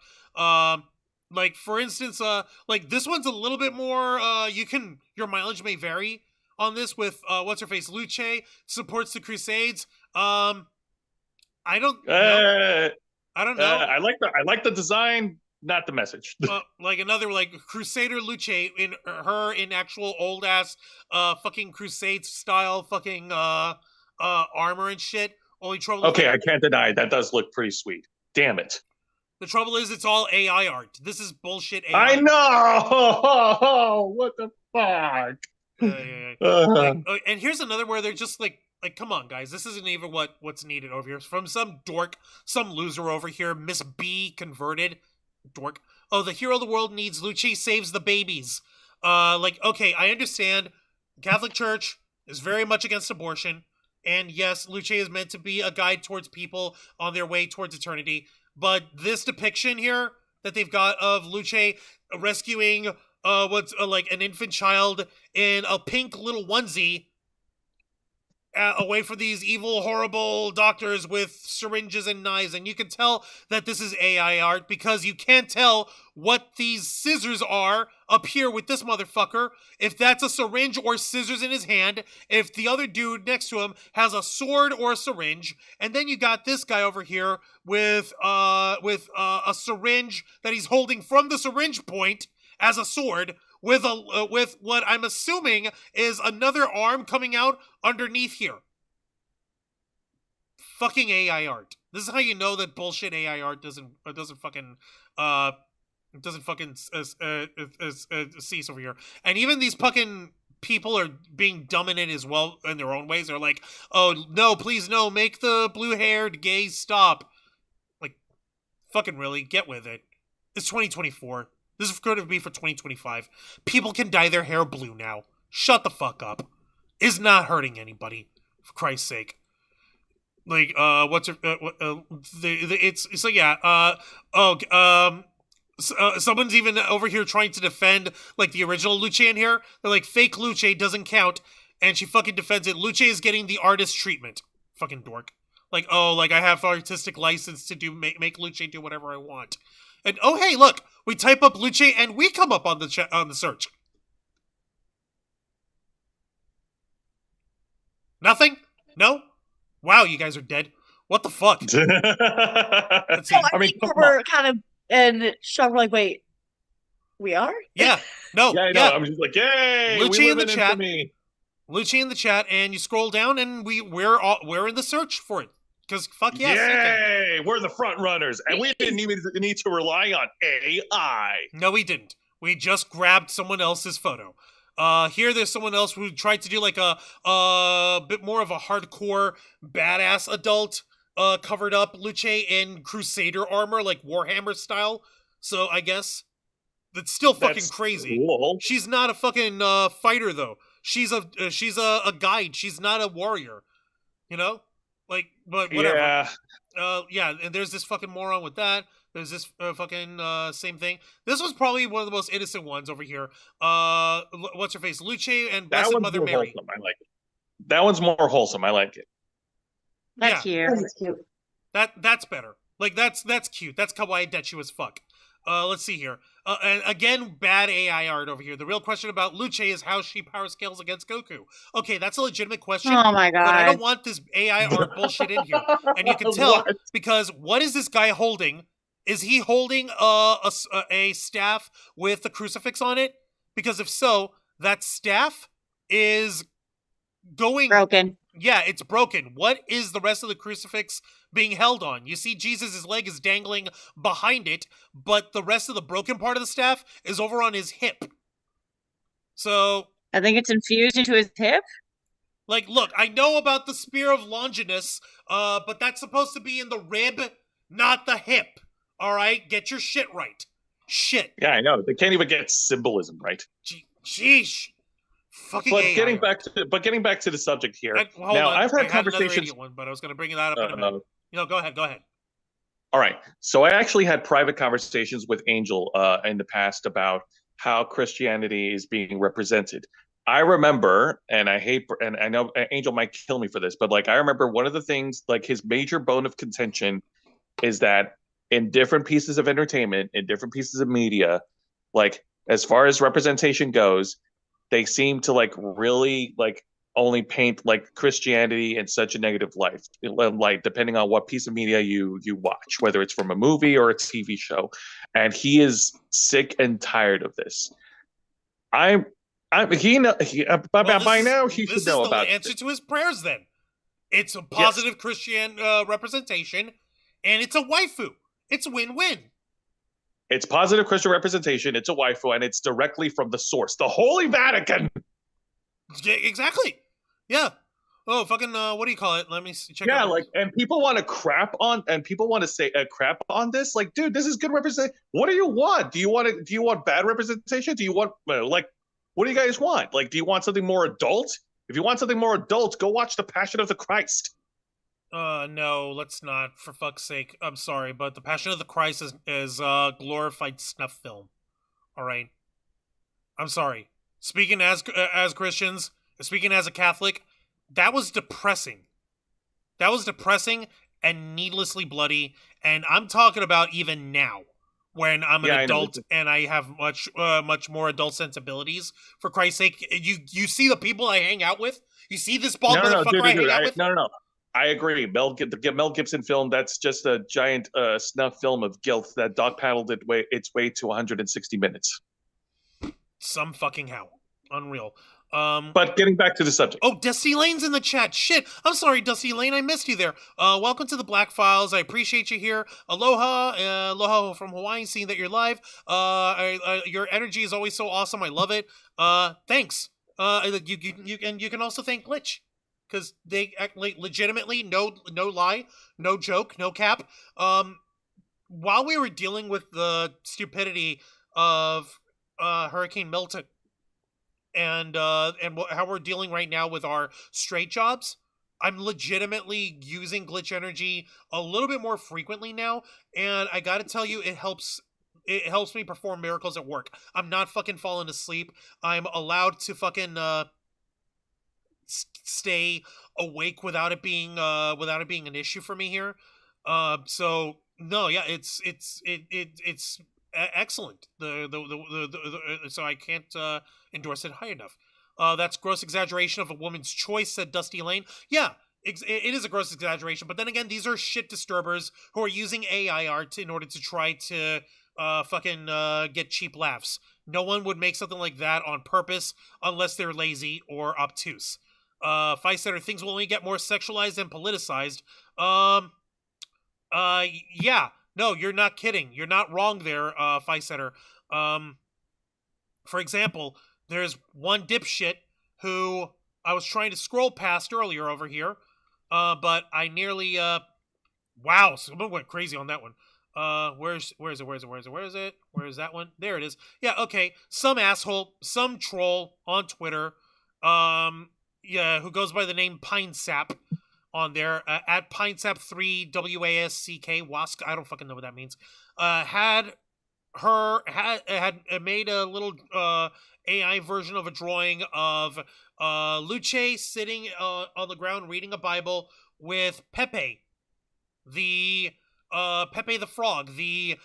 Like, for instance, like, this one's a little bit more, your mileage may vary on this with, what's-her-face, Luce, supports the Crusades. I don't know. I don't know. I like the design, not the message. Like, another, like, Crusader Luce, in actual old-ass, fucking Crusade-style fucking, armor and shit. Only trouble okay, I can't deny it. That does look pretty sweet. Damn it. The trouble is, it's all AI art. This is bullshit AI. I know. What the fuck? And here's another where they're just like, come on, guys. This isn't even what's needed over here. From some dork, some loser over here, Miss B converted dork. Oh, the hero of the world needs Luce saves the babies. Like, okay, I understand. Catholic Church is very much against abortion, and yes, Luce is meant to be a guide towards people on their way towards eternity. But this depiction here that they've got of Luce rescuing what's like an infant child in a pink little onesie away from these evil, horrible doctors with syringes and knives. And you can tell that this is AI art because you can't tell what these scissors are up here with this motherfucker. If that's a syringe or scissors in his hand, if the other dude next to him has a sword or a syringe, and then you got this guy over here with a syringe that he's holding from the syringe point as a sword, with what I'm assuming is another arm coming out underneath here. Fucking AI art. This is how you know that bullshit AI art doesn't fucking cease over here. And even these fucking people are being dumb in it as well in their own ways. They're like, oh no, please no, make the blue-haired gays stop. Like, fucking really, get with it. It's 2024. This is going to be for 2025. People can dye their hair blue now. Shut the fuck up. It's not hurting anybody, for Christ's sake. Like, it's like, yeah, someone's even over here trying to defend, like, the original Luce in here. They're like, fake Luce doesn't count, and she fucking defends it. Luce is getting the artist treatment. Fucking dork. Like, oh, like, I have artistic license to make Luce do whatever I want. And, oh, hey, look, we type up Luce and we come up on the search. Nothing? No? Wow, you guys are dead. What the fuck? Let's see. I mean, we're kind of in shock. We're like, wait, we are? Yeah. No. Yeah, I know. I'm just like, yay! Luce we in the live chat. infamy. Luce in the chat, and you scroll down, and we're in the search for it. Because fuck yes. Yay! We're the front runners, and we didn't even need to rely on AI. No, we didn't. We just grabbed someone else's photo. Here there's someone else who tried to do like a bit more of a hardcore badass adult covered up Luce in Crusader armor, like Warhammer style. So I guess that's still fucking crazy. Cool. She's not a fucking fighter though. She's a guide. She's not a warrior. You know? Like, but whatever. Yeah. Yeah, and there's this fucking moron with that. There's this fucking same thing. This was probably one of the most innocent ones over here. What's her face? Luce and That Blessed one's Mother more Mary. wholesome. I like it. That one's more wholesome. I like it. That's cute. That's cute. That's better. Like that's cute. That's kawaii dechu as fuck. Let's see here. And again, bad AI art over here. The real question about Luce is how she power scales against Goku. Okay, that's a legitimate question. Oh my god. But I don't want this AI art bullshit in here. And you can tell because what is this guy holding Is he holding a staff with a crucifix on it? Because if so, that staff is going Broken. Yeah, it's broken. What is the rest of the crucifix being held on? You see Jesus' leg is dangling behind it, but the rest of the broken part of the staff is over on his hip. So, I think it's infused into his hip. like, look, I know about the spear of Longinus, but that's supposed to be in the rib, not the hip. All right? Get your shit right. Shit. Yeah, I know. They can't even get symbolism right. Sheesh. Fucking But AI. getting back to the subject here. Hold now, on. I've had another conversations. idiot one, but I was going to bring that up in a minute. Go ahead. All right. So I actually had private conversations with Angel in the past about how Christianity is being represented. I remember, and I know Angel might kill me for this, but like I remember one of the things, like his major bone of contention is that in different pieces of entertainment, in different pieces of media, like as far as representation goes, they seem to like really like only paint like Christianity in such a negative light, depending on what piece of media you watch, whether it's from a movie or a TV show. And he is sick and tired of this. By now he should know about the answer to his prayers. Then it's a positive Christian representation, and it's a waifu. It's win-win. It's positive Christian representation. It's a waifu, and it's directly from the source, the Holy Vatican. Yeah, exactly. Yeah. Oh, fucking. What do you call it? Let me check. Yeah, like, and people want to crap on this. Like, dude, this is good representation. What do you want? Do you want bad representation? Do you want like, what do you guys want? Like, do you want something more adult? If you want something more adult, go watch The Passion of the Christ. No, let's not. For fuck's sake, I'm sorry, but The Passion of the Christ is glorified snuff film. All right. I'm sorry. Speaking as Christians, speaking as a Catholic, that was depressing. That was depressing and needlessly bloody. And I'm talking about even now, when I'm an adult and I have much more adult sensibilities. For Christ's sake, you see the people I hang out with. You see this bald motherfucker I hang out with. No. I agree. The Mel Gibson film, that's just a giant snuff film of guilt that dog paddled its way to 160 minutes. Some fucking how. Unreal. But getting back to the subject. Oh, Dusty Lane's in the chat. Shit. I'm sorry, Dusty Lane. I missed you there. Welcome to the Black Files. I appreciate you here. Aloha. Aloha from Hawaii, seeing that you're live. Your energy is always so awesome. I love it. Thanks. You can also thank Glitch, because they act like legitimately, no lie, no joke, no cap. While we were dealing with the stupidity of Hurricane Milton and how we're dealing right now with our straight jobs, I'm legitimately using glitch energy a little bit more frequently now, and I gotta tell you, it helps me perform miracles at work. I'm not fucking falling asleep. I'm allowed to fucking stay awake without it being an issue for me here. So no, yeah, it's excellent. So I can't endorse it high enough. That's gross exaggeration of a woman's choice, said Dusty Lane. Yeah, it is a gross exaggeration, but then again, these are shit disturbers who are using AI art in order to try to get cheap laughs. No one would make something like that on purpose unless they're lazy or obtuse. Feist things will only get more sexualized and politicized. Yeah. No, you're not kidding. You're not wrong there, Feist. For example, there's one dipshit who I was trying to scroll past earlier over here, but I nearly, wow, someone went crazy on that one. Where is it? Where is that one? There it is. Yeah, okay. Some asshole, some troll on Twitter, who goes by the name Pinesap on there, at Pinesap3 WASCK, I don't fucking know what that means, had made a little AI version of a drawing of Luce sitting on the ground reading a Bible with Pepe the frog, the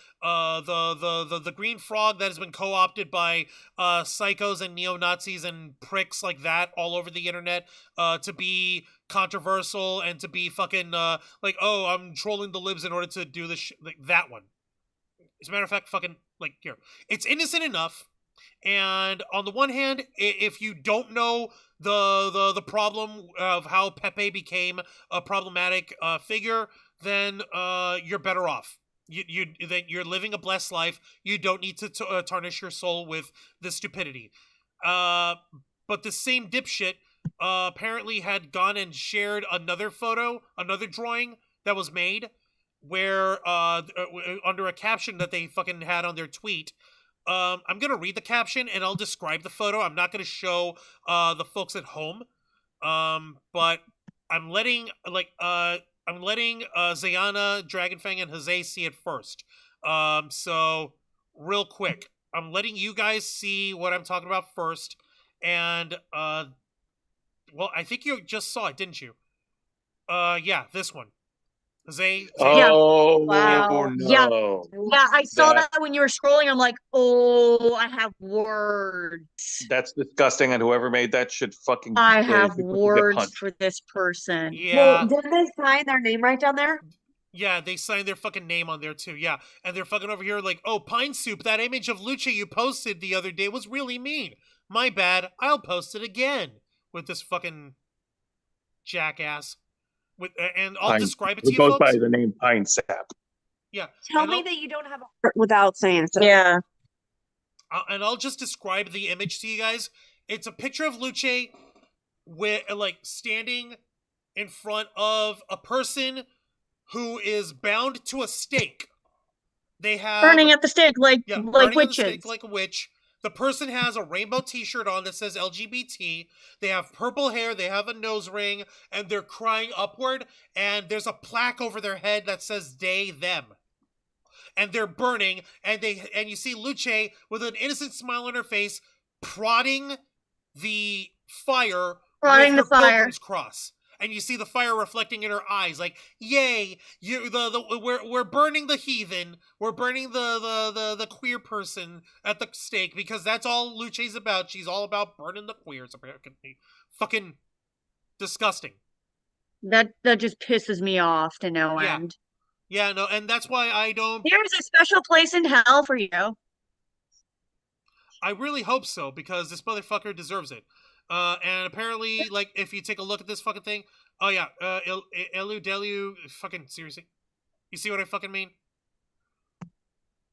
green frog that has been co-opted by psychos and neo-Nazis and pricks like that all over the internet to be controversial and to be fucking like, oh, I'm trolling the libs in order to do this like that one. As a matter of fact, fucking, like, here. It's innocent enough, and on the one hand, if you don't know the problem of how Pepe became a problematic figure, then you're better off. You're living a blessed life. You don't need to tarnish your soul with this stupidity. But the same dipshit apparently had gone and shared another drawing that was made, where under a caption that they fucking had on their tweet. I'm gonna read the caption and I'll describe the photo. I'm not gonna show the folks at home, but I'm letting Zayana, Dragonfang, and Jose see it first. So real quick, I'm letting you guys see what I'm talking about first, and well, I think you just saw it, didn't you? Yeah, this one. Jose. Oh, Wow. no. Yeah, I saw that when you were scrolling. I'm like, oh, I have words. That's disgusting, and whoever made that should fucking. I have get words punched. for this person. Yeah. Well, didn't they sign their name right down there? Yeah, they signed their fucking name on there too. Yeah, and they're fucking over here like, oh, Pine Soup, that image of Luce you posted the other day was really mean. My bad. I'll post it again with this fucking jackass. And I'll describe it to you goes folks. by the name Pine Sap. Yeah. Tell me that you don't have a heart without saying so. Yeah. And I'll just describe the image to you guys. It's a picture of Luce with like standing in front of a person who is bound to a stake. They have Burning at the stake like burning witches. at the stake like a witch. The person has a rainbow t-shirt on that says LGBT. They have purple hair, they have a nose ring, and they're crying upward, and there's a plaque over their head that says they, them. And they're burning, and you see Luce with an innocent smile on her face, prodding the fire Prodding with the her fire. pilgrim's cross. And you see the fire reflecting in her eyes, like, "Yay! We're burning the heathen. We're burning the queer person at the stake because that's all Luce's about. She's all about burning the queers. Apparently, fucking disgusting. That just pisses me off to no Yeah. end. Yeah, no, and that's why I don't. There's a special place in hell for you. I really hope so because this motherfucker deserves it. And apparently, like, if you take a look at this fucking thing, oh yeah, Elu Delu, fucking seriously, you see what I fucking mean?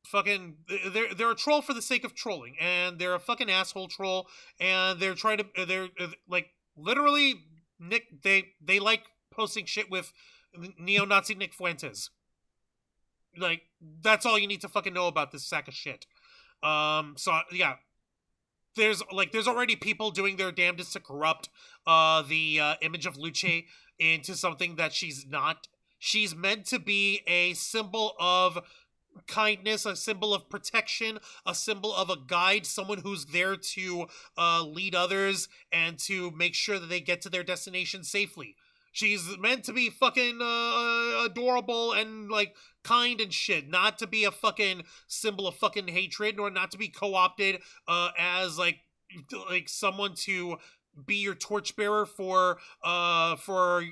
Fucking, they're a troll for the sake of trolling, and they're a fucking asshole troll, and they're trying to, they're like literally they like posting shit with neo-Nazi Nick Fuentes. Like, that's all you need to fucking know about this sack of shit. So yeah. There's already people doing their damnedest to corrupt the image of Luce into something that she's not. She's meant to be a symbol of kindness, a symbol of protection, a symbol of a guide, someone who's there to lead others and to make sure that they get to their destination safely. She's meant to be fucking adorable and, like, kind and shit, not to be a fucking symbol of fucking hatred, nor not to be co-opted as, like someone to be your torchbearer for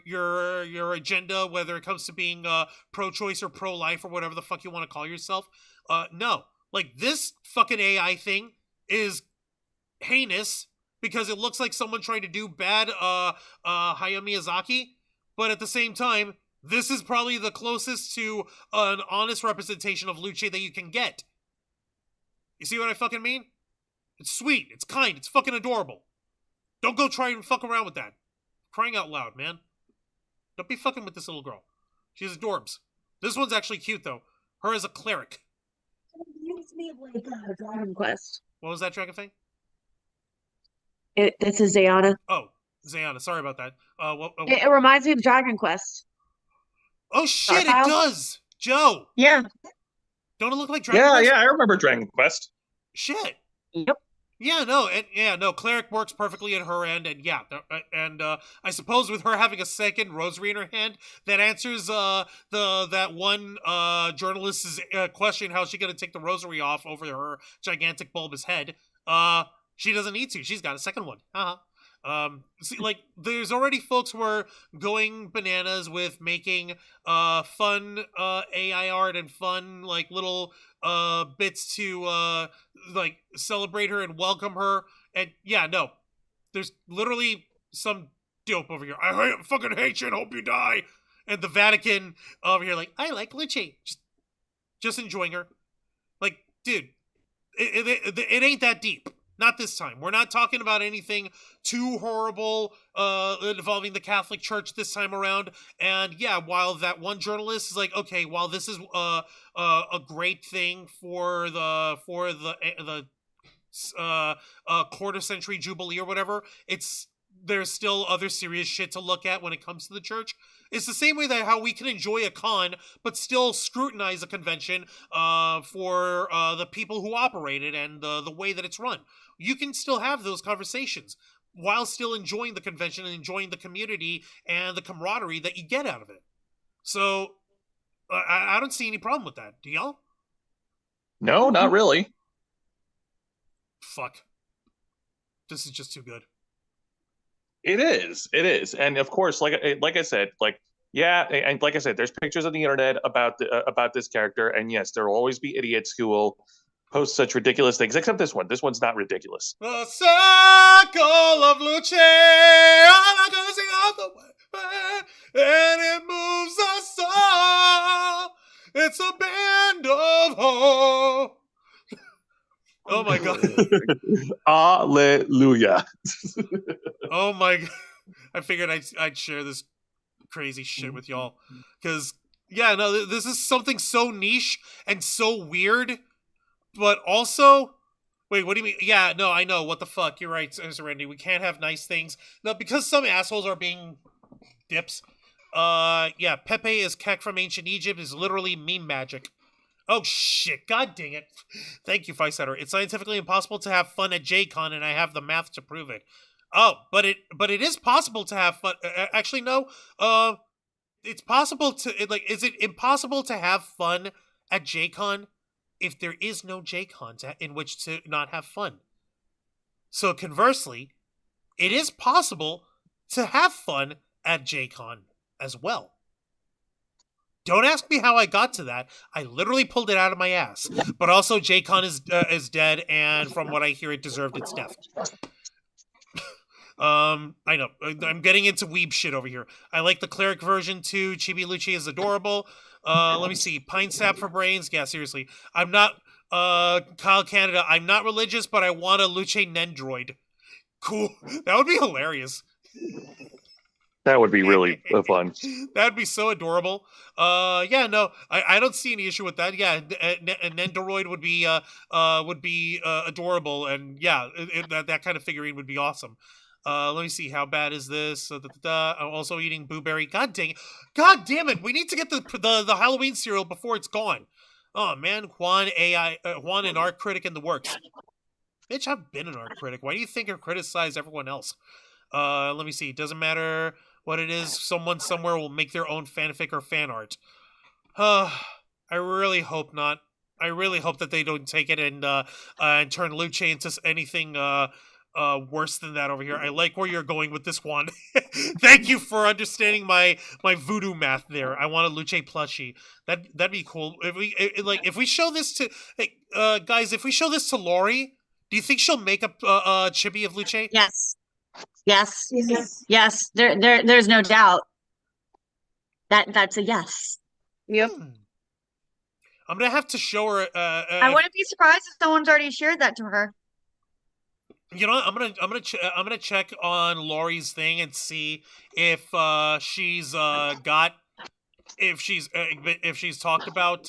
your agenda, whether it comes to being pro-choice or pro-life or whatever the fuck you want to call yourself. No. Like, this fucking AI thing is heinous, because it looks like someone trying to do bad Hayao Miyazaki, but at the same time, this is probably the closest to an honest representation of Luce that you can get. You see what I fucking mean? It's sweet, it's kind, it's fucking adorable. Don't go try and fuck around with that. Crying out loud, man. Don't be fucking with this little girl. She's adorbs. This one's actually cute, though. Her as a cleric. It reminds me of like Dragon Quest. What was that, Dragon Fang? This is Zayana. Oh, Zayana, sorry about that. It reminds me of Dragon Quest. Oh shit, Dark it does! Joe! Yeah. Don't it look like Dragon Quest? Yeah, I remember Dragon Quest. Shit. Yep. Yeah, no, cleric works perfectly at her end, and yeah, and I suppose with her having a second rosary in her hand, that answers that one journalist's question: how's she gonna take the rosary off over her gigantic bulbous head? She doesn't need to. She's got a second one. See, like, there's already folks who are going bananas with making fun AI art and fun like little bits to like celebrate her and welcome her. And yeah, no, there's literally some dope over here. Fucking hate you and hope you die. And the Vatican over here, like, I like Luce, just enjoying her. Like, dude, it ain't that deep. Not this time. We're not talking about anything too horrible involving the Catholic Church this time around. And yeah, while that one journalist is like, okay, while this is a great thing for the quarter century jubilee or whatever, there's still other serious shit to look at when it comes to the church. It's the same way that how we can enjoy a con but still scrutinize a convention for the people who operate it and the way that it's run. You can still have those conversations while still enjoying the convention and enjoying the community and the camaraderie that you get out of it. So I don't see any problem with that. Do y'all? No, not really. Fuck. This is just too good. It is, and of course, like I said, like yeah, and like I said, there's pictures on the internet about this character, and yes, there will always be idiots who will post such ridiculous things. Except this one. This one's not ridiculous. The circle of Luce, all sing all the way, and it moves us all. It's a band of hope. Oh my god. Hallelujah. Oh my god. I figured I'd share this crazy shit with y'all. Because, yeah, no, this is something so niche and so weird. But also... Wait, what do you mean? Yeah, no, I know. What the fuck? You're right, Serenity. We can't have nice things. No, because some assholes are being dips. Yeah, Pepe is Kek from ancient Egypt is literally meme magic. Oh shit, god dang it. Thank you, Ficesetter. It's scientifically impossible to have fun at JCon, and I have the math to prove it. Oh, but it is possible to have fun. Actually, no. It's possible to, is it impossible to have fun at JCon if there is no JCon in which to not have fun? So conversely, it is possible to have fun at JCon as well. Don't ask me how I got to that. I literally pulled it out of my ass. But also, JCon is dead, and from what I hear, it deserved its death. I know. I'm getting into weeb shit over here. I like the cleric version too. Chibi Luce is adorable. Let me see. Pine sap for brains. Yeah, seriously. I'm not, Kyle Canada, I'm not religious, but I want a Luce Nendroid. Cool. That would be hilarious. That would be really fun. That'd be so adorable. Yeah, no, I don't see any issue with that. Yeah, a Nendoroid would be adorable, and yeah, that kind of figurine would be awesome. Let me see. How bad is this? I'm also eating blueberry. God damn it! We need to get the Halloween cereal before it's gone. Oh man, Juan an art critic in the works. Bitch, I've been an art critic. Why do you think I criticize everyone else? Let me see. Doesn't matter what it is. Someone somewhere will make their own fanfic or fan art. I really hope not. I really hope that they don't take it and turn Luce into anything worse than that over here. I like where you're going with this one. Thank you for understanding my voodoo math there. I want a Luce plushie. That'd be cool. If we show this to guys, if we show this to Lori, do you think she'll make a chibi of Luce? Yes. Yes. Yes. There's no doubt. That's a yes. Yep. I'm gonna have to show her. I wouldn't be surprised if someone's already shared that to her. You know what? I'm gonna check on Lori's thing and see if she's if she's talked about.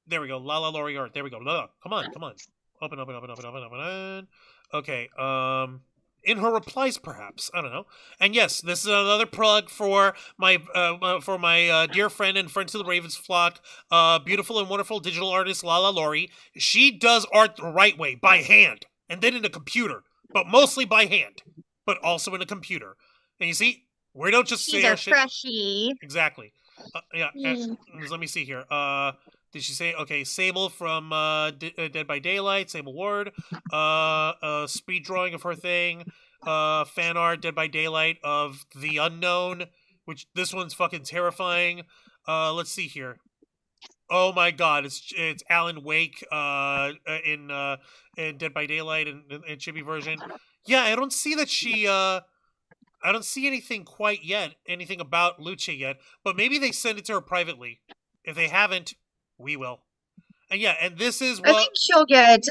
There we go. La Lori art. There we go. No. Come on. Open. Okay. In her replies, perhaps. I don't know. And yes, this is another plug for my dear friend and friend to the Ravens flock, beautiful and wonderful digital artist Lala Lori. She does art the right way, by hand, and then in a computer, but mostly by hand, but also in a computer. And you see, we don't just say our shit. Freshie. Exactly. Yeah. Let me see here. Did she say, okay, Sable from Dead by Daylight, Sable Ward, speed drawing of her thing, fan art, Dead by Daylight, of The Unknown, which this one's fucking terrifying. Let's see here. Oh my god, it's Alan Wake in Dead by Daylight and chibi version. Yeah, I don't see that she I don't see anything quite yet, anything about Luce yet, but maybe they send it to her privately. If they haven't, we will. And yeah, and this is I what think she'll get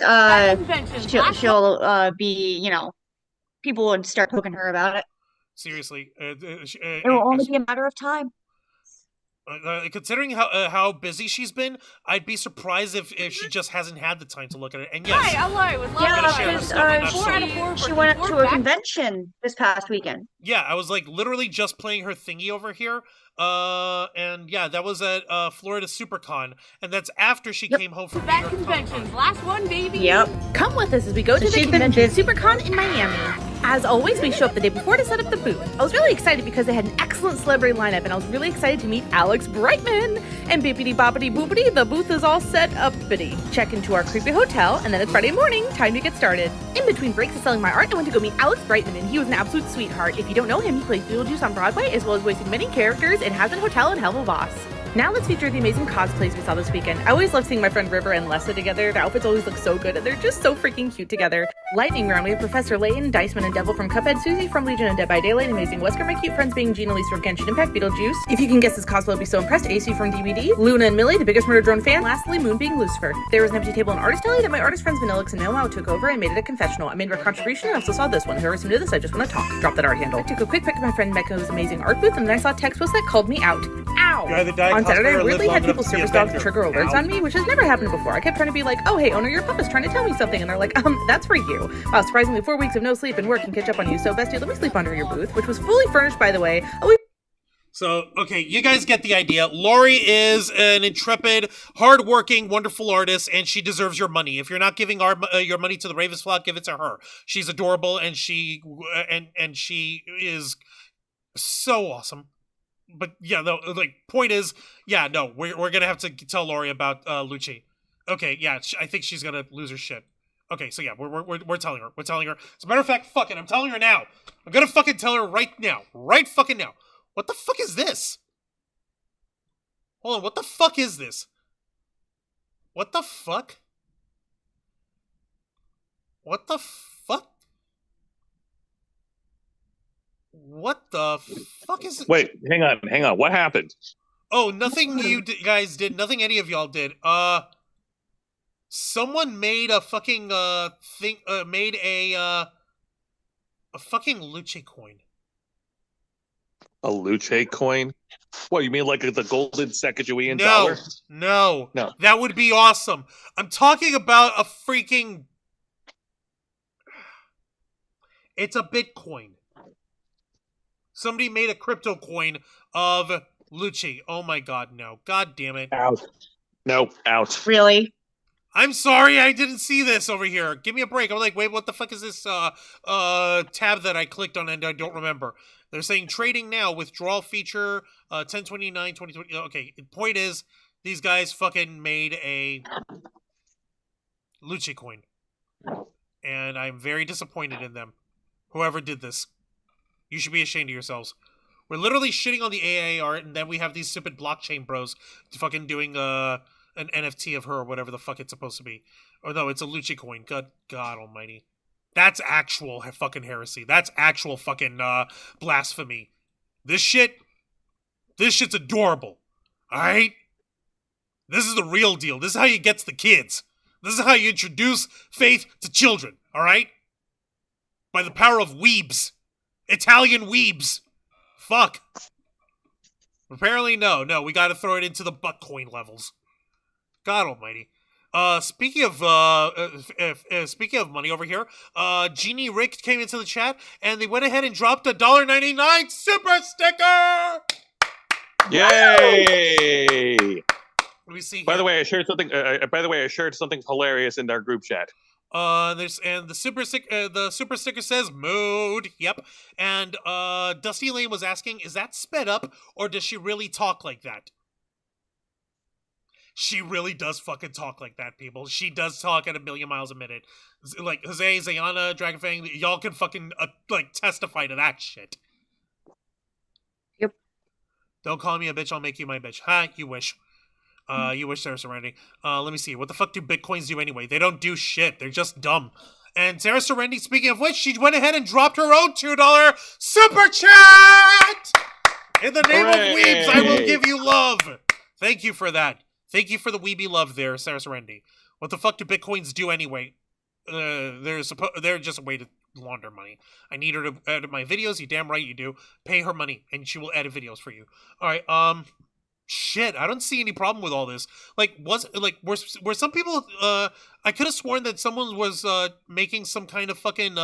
she'll be, people would start poking her about it. seriously. It will only be a matter of time. Considering how busy she's been, I'd be surprised if she just hasn't had the time to look at it. And yes, Yeah, because she went to a convention this past weekend. yeah, I was like literally just playing her thingy over here. And yeah, that was at Florida SuperCon, and that's after she came home from New York conventions. Last one, baby. Yep. Come with us as we go to the she's been convention busy. SuperCon in Miami. As always, we show up the day before to set up the booth. I was really excited because they had an excellent celebrity lineup, and I was really excited to meet Alex Brightman. And bippity boppity boopity, the booth is all set uppity. Check into our creepy hotel, and then it's Friday morning, time to get started. In between breaks of selling my art, I went to go meet Alex Brightman, and he was an absolute sweetheart. If you don't know him, he plays Beetlejuice on Broadway, as well as voicing many characters in Hazard Hotel and Hell of a Boss. Now let's feature the amazing cosplays we saw this weekend. I always love seeing my friend River and Lessa together. Their outfits always look so good, and they're just so freaking cute together. Lightning round, we have Professor Layton, Diceman and Devil from Cuphead, Susie from Legion and Dead by Daylight, Amazing Wesker, my cute friends being Gina Lise from Genshin Impact, Beetlejuice. If you can guess this cosplay, I'll be so impressed. AC from DVD, Luna and Millie, the biggest murder drone fan. Lastly, Moon being Lucifer. There was an empty table in Artist Alley that my artist friends Vanillix and Noah took over and made it a confessional. I made a contribution and I also saw this one. Whoever listened to this, I just want to talk. Drop that art handle. I took a quick pic of my friend Meko's amazing art booth, and then I saw a text post that called me out. Ow! On Saturday, I weirdly had people service dogs trigger alerts on me, which has never happened before. I kept trying to be like, oh hey owner, your pup is trying to tell me something, and they're like, that's for you. Wow, surprisingly 4 weeks of no sleep and work can catch up on you, so bestie, let me sleep under your booth, which was fully furnished, by the way. So, okay, you guys get the idea. Lori is an intrepid, hardworking, wonderful artist, and she deserves your money. If you're not giving your money to the Ravens flock, give it to her. She's adorable, and she is so awesome. But yeah, no, like, point is, yeah, no, we're gonna have to tell Lori about Luce. Okay, yeah, I think she's gonna lose her shit. Okay, so yeah, we're telling her. We're telling her. As a matter of fact, fuck it, I'm telling her now. I'm gonna fucking tell her right now. Right fucking now. What the fuck is this? Hold on, what the fuck is this? What the fuck? What the fuck? What the fuck is it? Wait, hang on. What happened? Oh, nothing you guys did. Nothing any of y'all did. Someone made a fucking thing. Made a fucking Luce coin. A Luce coin? What, you mean like the golden Sacagawean dollar? No. That would be awesome. I'm talking about a freaking... It's a Bitcoin. Somebody made a crypto coin of Luce. Oh my god, no. God damn it. Out. No, out. Really? I'm sorry, I didn't see this over here. Give me a break. I'm like, wait, what the fuck is this tab that I clicked on and I don't remember? They're saying trading now, withdrawal feature, 1029, 2020. Okay, the point is, these guys fucking made a Luce coin. And I'm very disappointed in them. Whoever did this. You should be ashamed of yourselves. We're literally shitting on the AA art, and then we have these stupid blockchain bros fucking doing an NFT of her or whatever the fuck it's supposed to be. Oh no, it's a Luce coin. God almighty. That's actual fucking heresy. That's actual fucking blasphemy. This shit's adorable. Alright? This is the real deal. This is how you get to the kids. This is how you introduce faith to children. Alright? By the power of weebs. Italian weebs. Fuck. Apparently, no, we gotta throw it into the buttcoin levels. God almighty. Speaking of money over here, Genie Rick came into the chat, and they went ahead and dropped a $1.99 super sticker! Yay! Let me see here. By the way, I shared something hilarious in our group chat. The super sticker says mood. Yep. And Dusty Lane was asking, is that sped up or does she really talk like that? She really does fucking talk like that, people. She does talk at 1,000,000 miles a minute. Like, Jose, Zayana, Dragonfang, y'all can fucking, like, testify to that shit. Yep. Don't call me a bitch, I'll make you my bitch. Ha, you wish. You wish, Sarah Serenity. Let me see. What the fuck do Bitcoins do anyway? They don't do shit. They're just dumb. And Sarah Serenity, speaking of which, she went ahead and dropped her own $2 super chat! In the name of weebs, I will give you love. Thank you for that. Thank you for the weeby love there, Sarah Serenity. What the fuck do Bitcoins do anyway? They're just a way to launder money. I need her to edit my videos. You damn right you do. Pay her money, and she will edit videos for you. All right. Shit. I don't see any problem with all this. Like, were some people? I could have sworn that someone was making some kind of fucking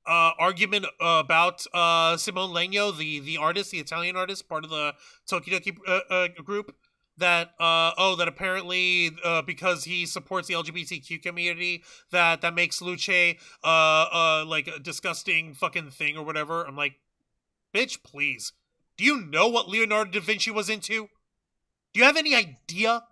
argument about Simone Legno, the artist, the Italian artist, part of the Tokidoki group. That that apparently because he supports the LGBTQ community, that makes Luce like a disgusting fucking thing or whatever. I'm like, bitch, please. Do you know what Leonardo da Vinci was into? Do you have any idea?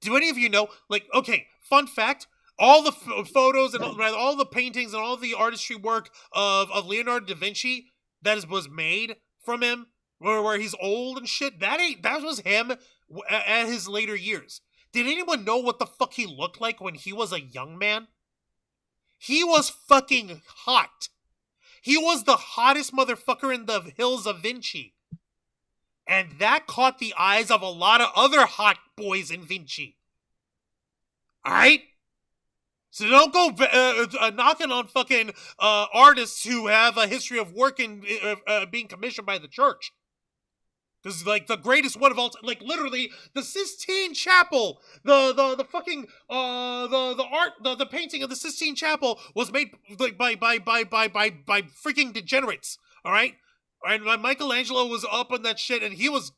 Do any of you know? Like, okay, fun fact. All the photos and all the paintings and all the artistry work of Leonardo da Vinci that was made from him, where he's old and shit, that was him at his later years. Did anyone know what the fuck he looked like when he was a young man? He was fucking hot. He was the hottest motherfucker in the hills of Vinci. And that caught the eyes of a lot of other hot boys in Vinci. Alright? So don't go knocking on fucking artists who have a history of working, being commissioned by the church. Because, like, the greatest one of all time, like, literally, the Sistine Chapel, the fucking, the painting of the Sistine Chapel was made, like, by freaking degenerates, alright? And Michelangelo was up on that shit, and he was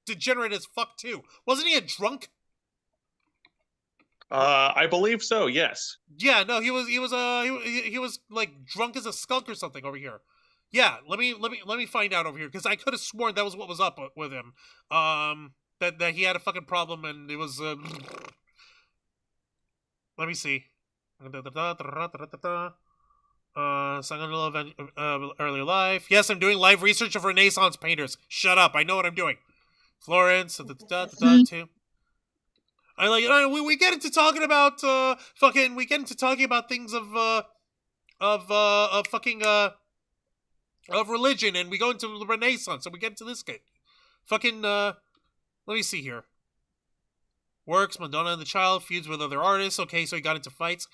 degenerate as fuck, too. Wasn't he a drunk? I believe so, yes. Yeah, no, he was like drunk as a skunk or something over here. Yeah, let me find out over here, because I could have sworn that was what was up with him. That he had a fucking problem, and it was let me see. Earlier life. Yes, I'm doing live research of Renaissance painters. Shut up, I know what I'm doing. Florence, too. I like we get into talking about we get into talking about things of religion, and we go into the Renaissance, and we get into this guy. Let me see here. Works, Madonna and the Child, feuds with other artists. Okay, so he got into fights.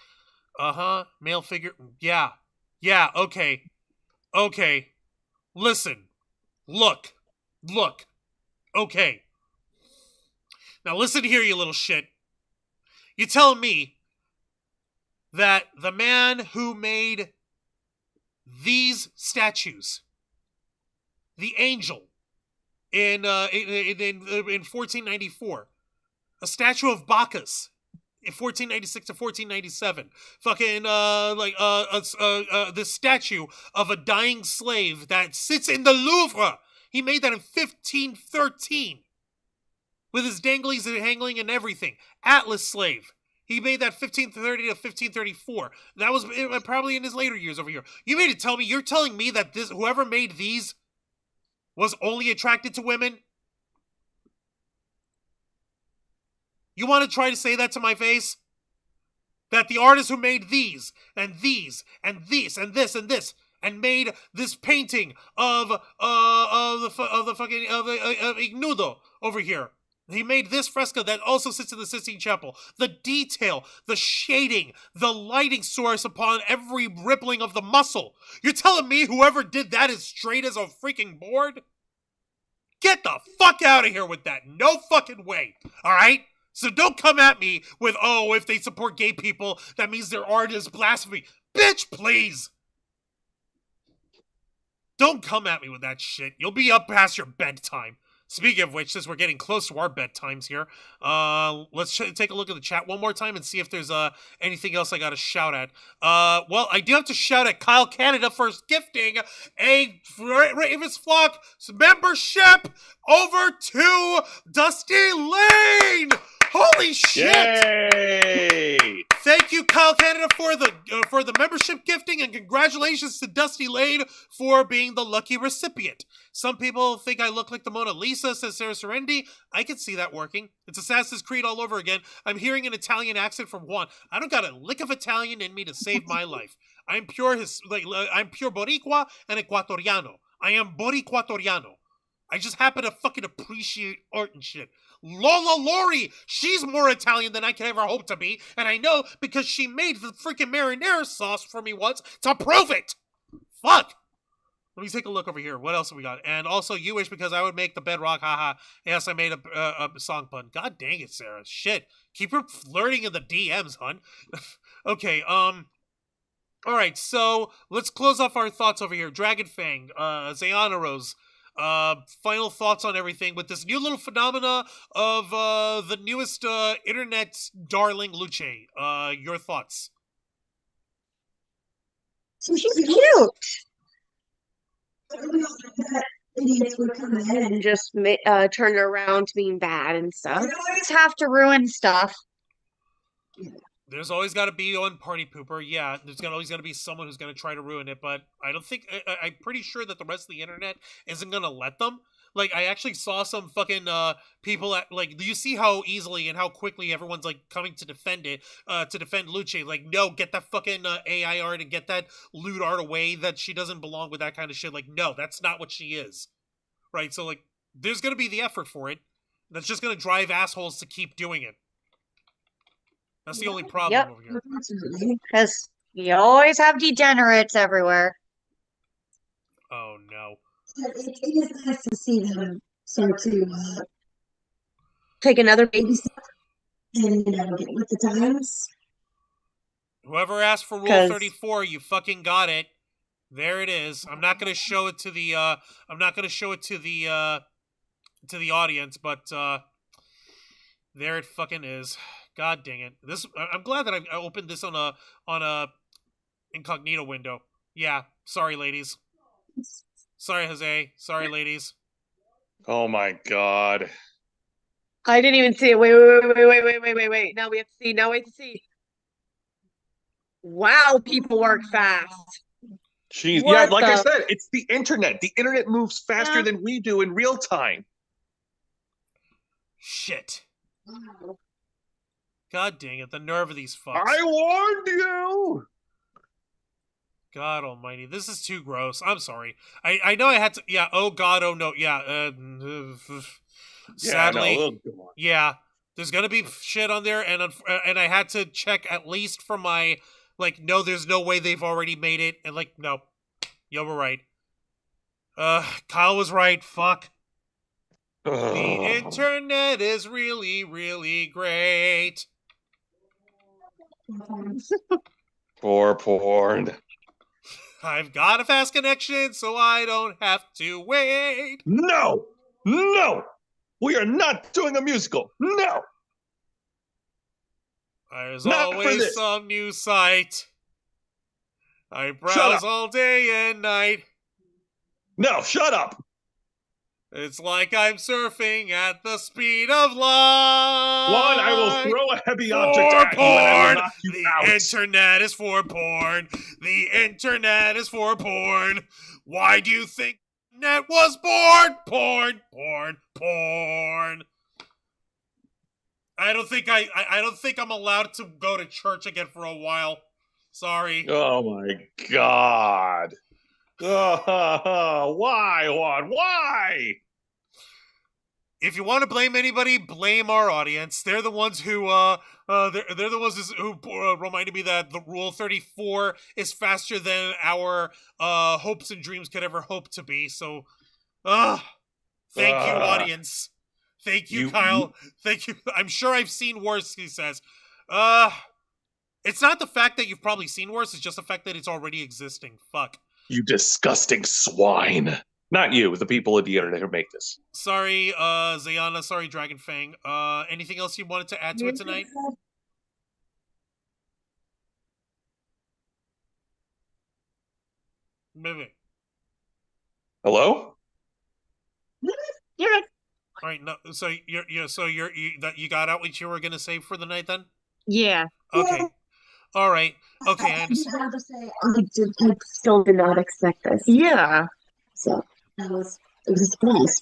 Male figure. Yeah, okay. Listen. Look. Okay. Now listen here, you little shit. You tell me that the man who made these statues, the angel, in 1494, a statue of Bacchus in 1496 to 1497, this statue of a dying slave that sits in the Louvre. He made that in 1513. With his danglies and hangling and everything. Atlas slave. He made that 1530 to 1534. That was probably in his later years over here. You're telling me that whoever made these was only attracted to women? You want to try to say that to my face? That the artist who made these, and these, and this, and this, and this, and made this painting of Ignudo over here. He made this fresco that also sits in the Sistine Chapel. The detail, the shading, the lighting source upon every rippling of the muscle. You're telling me whoever did that is straight as a freaking board? Get the fuck out of here with that. No fucking way. Alright? So don't come at me with, if they support gay people, that means their art is blasphemy. Bitch, please. Don't come at me with that shit. You'll be up past your bedtime. Speaking of which, since we're getting close to our bedtimes here, let's take a look at the chat one more time and see if there's anything else I got to shout at. Well, I do have to shout at Kyle Canada for gifting a Ravens Flock membership over to Dusty Lane. Holy shit! Yay! Thank you, Kyle Canada, for the membership gifting, and congratulations to Dusty Lane for being the lucky recipient. Some people think I look like the Mona Lisa, says Sarah Serendi. I can see that working. It's Assassin's Creed all over again. I'm hearing an Italian accent from Juan. I don't got a lick of Italian in me to save my life. I'm pure Boricua and Ecuatoriano. I am Boricuatoriano. I just happen to fucking appreciate art and shit. Lola Lori, she's more Italian than I could ever hope to be, and I know because she made the freaking marinara sauce for me once to prove it. Fuck. Let me take a look over here. What else have we got? And also, you wish because I would make the bedrock. Haha. Yes, I made a song pun. God dang it, Sarah. Shit. Keep her flirting in the DMs, hun. Okay. All right. So let's close off our thoughts over here. Dragon Fang, Zayana Rose. Final thoughts on everything with this new little phenomena of the newest internet darling Luce. Your thoughts? So she's Cute. idiots would come in And just turn it around to being bad and stuff. You always have to ruin stuff. There's always got to be one party pooper. Yeah, there's always got to be someone who's going to try to ruin it, but I don't think... I'm pretty sure that the rest of the internet isn't going to let them. Like, I actually saw some fucking people at... Like, you see how easily and how quickly everyone's, like, coming to defend it, to defend Luce. Like, no, get that fucking AI art and get that lewd art away, that she doesn't belong with that kind of shit. Like, no, that's not what she is. Right? So, like, there's going to be the effort for it. That's just going to drive assholes to keep doing it. That's the only problem Yep. over here. Because you always have degenerates everywhere. Oh, no. it is nice to see them start to Take another baby. baby step and get with the times. Whoever asked for Rule 'Cause- 34, you fucking got it. There it is. I'm not gonna show it to the to the audience, but there it fucking is. God dang it. I'm glad that I opened this on a incognito window. Yeah, sorry ladies. Sorry Jose. Sorry ladies. Oh my god. I didn't even see it. Wait. Now we have to see. Now we have to see. Wow, people work fast. Jeez. What Yeah, like I the- said, it's the internet. The internet moves faster Yeah. than we do in real time. Shit. God dang it, the nerve of these fucks. I warned you. God almighty, this is too gross. I'm sorry. I know I had to. Yeah. Oh God. Oh no. Yeah. Sadly. Yeah, no, go on. Yeah. There's gonna be shit on there, and I had to check at least for my no. There's no way they've already made it, and no. You were right. Kyle was right. Fuck. The internet is really, really great. Poor porn. I've got a fast connection, so I don't have to wait. No! No! We are not doing a musical. No! There's Not for always this. some new site. I Shut browse up. all day and night. No, shut up. It's like I'm surfing at the speed of light. One, I will throw a heavy object For at you and I will porn. knock you The out. internet is for porn. The internet is for porn. Why do you think net was born? Porn. I don't think I don't think I'm allowed to go to church again for a while. Sorry. Oh my god. Why, Juan? Why? If you want to blame anybody, blame our audience. They're the ones who they're the ones who reminded me that the Rule 34 is faster than our hopes and dreams could ever hope to be. So, thank you, audience. Thank you, Kyle. Thank you. I'm sure I've seen worse, he says. It's not the fact that you've probably seen worse, it's just the fact that it's already existing. Fuck. You disgusting swine. Not you, the people of the internet who make this. Sorry, Zayana. Sorry, Dragonfang. Anything else you wanted to add to it tonight? Maybe. Hello? You're good. All right. No. So you got out what you were gonna say for the night then? Yeah. Okay. All right. Okay. I I understand. have to say, I still did not expect this. Yeah. So it was a surprise.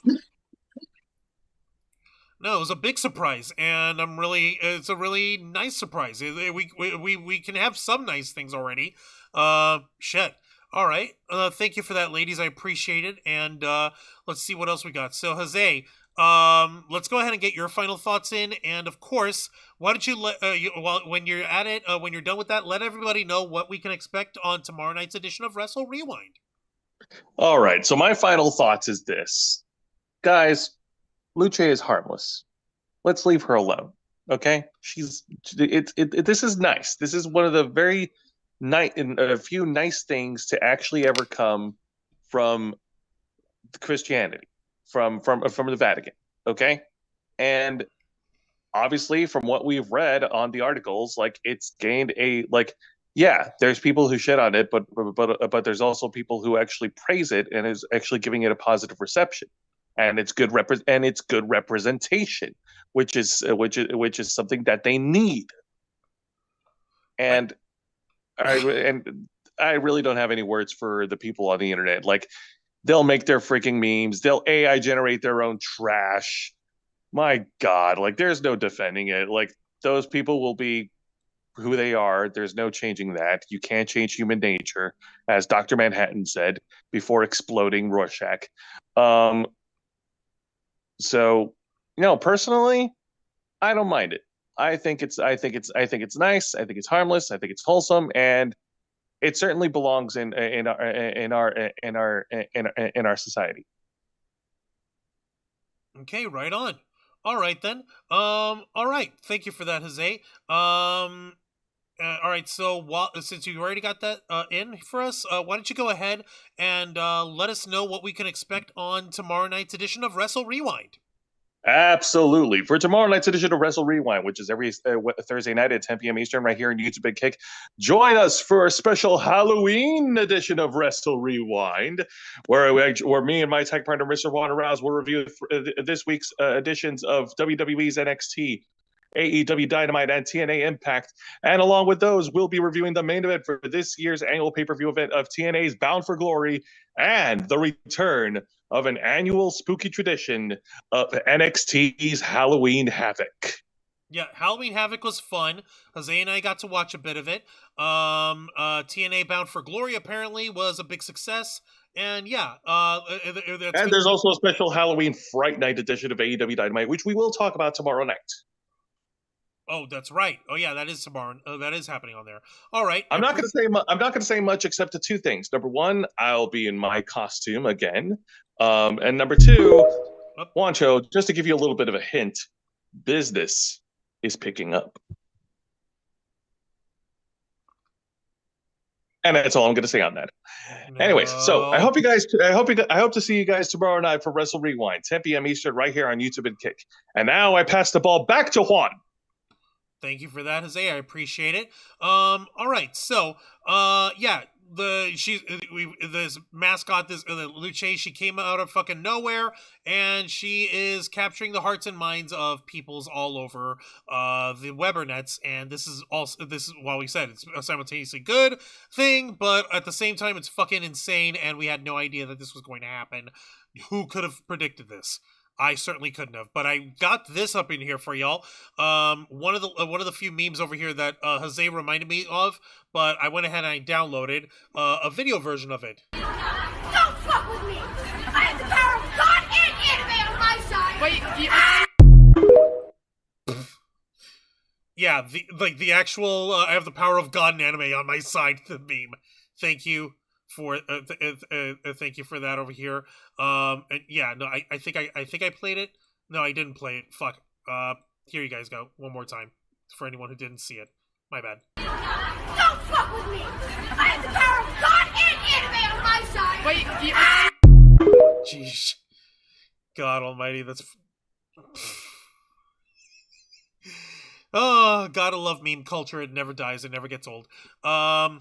No, it was a big surprise, and it's a really nice surprise. We can have some nice things already. Shit. All right. Thank you for that, ladies. I appreciate it. And let's see what else we got. So, Jose, let's go ahead and get your final thoughts in. And of course, why don't you when you're at it, when you're done with that, let everybody know what we can expect on tomorrow night's edition of Wrestle Rewind. All right. So my final thoughts is this. Guys, Luce is harmless. Let's leave her alone. Okay? This is nice. This is one of the very a few nice things to actually ever come from Christianity, from the Vatican. Okay? And obviously from what we've read on the articles, like it's gained yeah, there's people who shit on it, but there's also people who actually praise it and is actually giving it a positive reception. And it's good representation, which is something that they need. And I really don't have any words for the people on the internet. Like, they'll make their freaking memes, they'll AI generate their own trash. My God, like, there's no defending it. Like, those people will be who they are. There's no changing that. You can't change human nature, as Dr. Manhattan said before exploding Rorschach. So, personally, I don't mind it. I think it's nice. I think it's harmless. I think it's wholesome, and it certainly belongs in our society. Okay, right on. All right then. All right. Thank you for that, Jose. All right. So since you already got that in for us, why don't you go ahead and let us know what we can expect on tomorrow night's edition of Wrestle Rewind? Absolutely. For tomorrow night's edition of Wrestle Rewind, which is every Thursday night at 10 p.m. Eastern right here on YouTube Big Kick, join us for a special Halloween edition of Wrestle Rewind, where me and my tech partner, Mr. Juan Rouse, will review this week's editions of WWE's NXT, AEW Dynamite, and TNA Impact. And along with those, we'll be reviewing the main event for this year's annual pay-per-view event of TNA's Bound for Glory and the return of an annual spooky tradition of NXT's Halloween Havoc. Yeah, Halloween Havoc was fun. Jose and I got to watch a bit of it. TNA Bound for Glory apparently was a big success. And yeah, and there's also a special Halloween Fright Night edition of AEW Dynamite, which we will talk about tomorrow night. Oh, that's right. Oh, yeah, that is tomorrow. That is happening on there. All right. I'm not going to say much except to two things. Number one, I'll be in my costume again. And number two, Juancho, just to give you a little bit of a hint, business is picking up. And that's all I'm going to say on that. No. Anyways, so I hope to see you guys tomorrow night for Wrestle Rewind, 10 p.m. Eastern, right here on YouTube and Kick. And now I pass the ball back to Juan. Thank you for that, Jose. I appreciate it. All right. So, yeah, this mascot, Luce, she came out of fucking nowhere, and she is capturing the hearts and minds of peoples all over the Webernets. And this is while we said it's a simultaneously good thing, but at the same time, it's fucking insane. And we had no idea that this was going to happen. Who could have predicted this? I certainly couldn't have, but I got this up in here for y'all. One of the few memes over here that Jose reminded me of, but I went ahead and I downloaded a video version of it. Don't fuck with me! I have the power of God and anime on my side. Wait, yeah, the actual I have the power of God and anime on my side. The meme. Thank you for thank you for that over here. And yeah, no, I think I played it. No, I didn't play it. Fuck. Here you guys go. One more time for anyone who didn't see it. My bad. Don't fuck with me! I have the power of God and anime on my side. Wait, God almighty, that's... Oh, gotta love meme culture. It never dies. It never gets old. And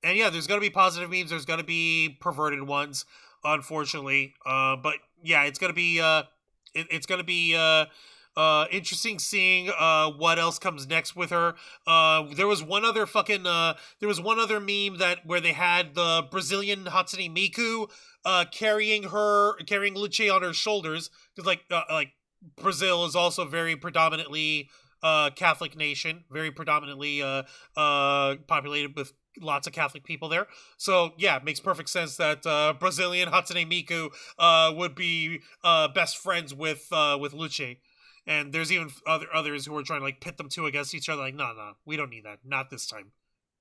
yeah, there's gonna be positive memes. There's gonna be perverted ones, unfortunately. But yeah, it's gonna be it's gonna be interesting seeing what else comes next with her. There was one other meme that where they had the Brazilian Hatsune Miku carrying Luce on her shoulders, because like Brazil is also very predominantly Catholic nation, very predominantly populated with lots of Catholic people there. So yeah, it makes perfect sense that Brazilian Hatsune Miku would be best friends with Luce. And there's even others who are trying to like pit them two against each other. Like, no, we don't need that. Not this time.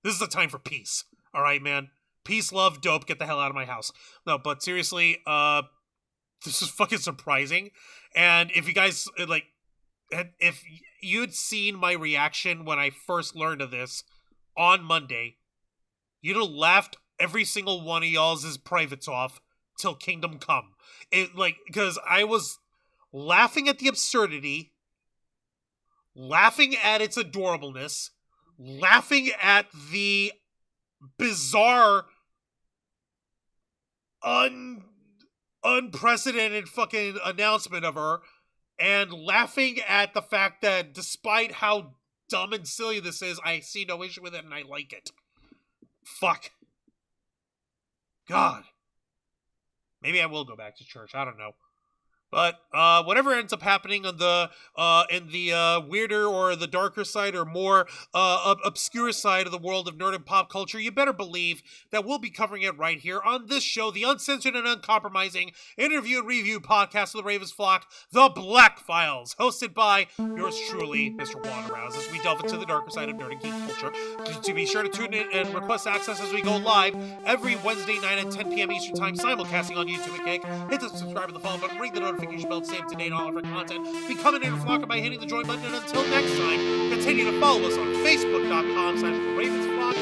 This is a time for peace. All right, man. Peace, love, dope. Get the hell out of my house. No, but seriously, this is fucking surprising. And if you guys like, if you'd seen my reaction when I first learned of this on Monday, you'd have laughed every single one of y'all's privates off till Kingdom Come. Because I was laughing at the absurdity, laughing at its adorableness, laughing at the bizarre, unprecedented fucking announcement of her, and laughing at the fact that despite how dumb and silly this is, I see no issue with it and I like it. Fuck. God. Maybe I will go back to church. I don't know. But whatever ends up happening on the in the weirder or the darker side or more obscure side of the world of nerd and pop culture, you better believe that we'll be covering it right here on this show, the uncensored and uncompromising interview and review podcast of the Ravens flock, The Black Files, hosted by yours truly, Mr. Juan Rouse, as we delve into the darker side of nerd and geek culture. To be sure to tune in and request access as we go live every Wednesday night at 10 p.m. Eastern Time, simulcasting on YouTube and Kick. Hit the subscribe and the follow button, ring the notification bell to stay up to date on all of our content. Become an inner flocker by hitting the join button, and until next time, continue to follow us on Facebook.com/TheRavensFlock,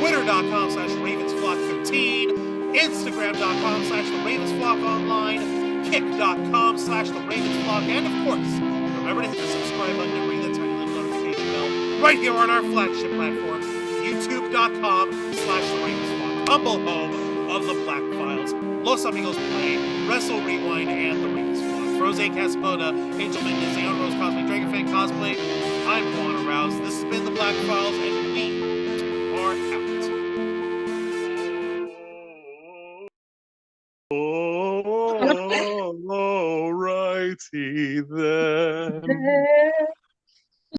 Twitter.com/RavensFlock13, Instagram.com/TheRavensFlockOnline, Kick.com/TheRavensFlock, and of course, remember to hit the subscribe button and ring that tiny little notification bell right here on our flagship platform, YouTube.com/TheRavensFlock, humble home of the Black Files, Los Amigos Play, Wrestle Rewind, and the Ravens Flock. Rose Caspoda, Angel Mendez, Aeon Rose Cosplay, Dragon Fan Cosplay. I'm Juan Rouse. This has been the Black Files, and we are out. Alrighty then.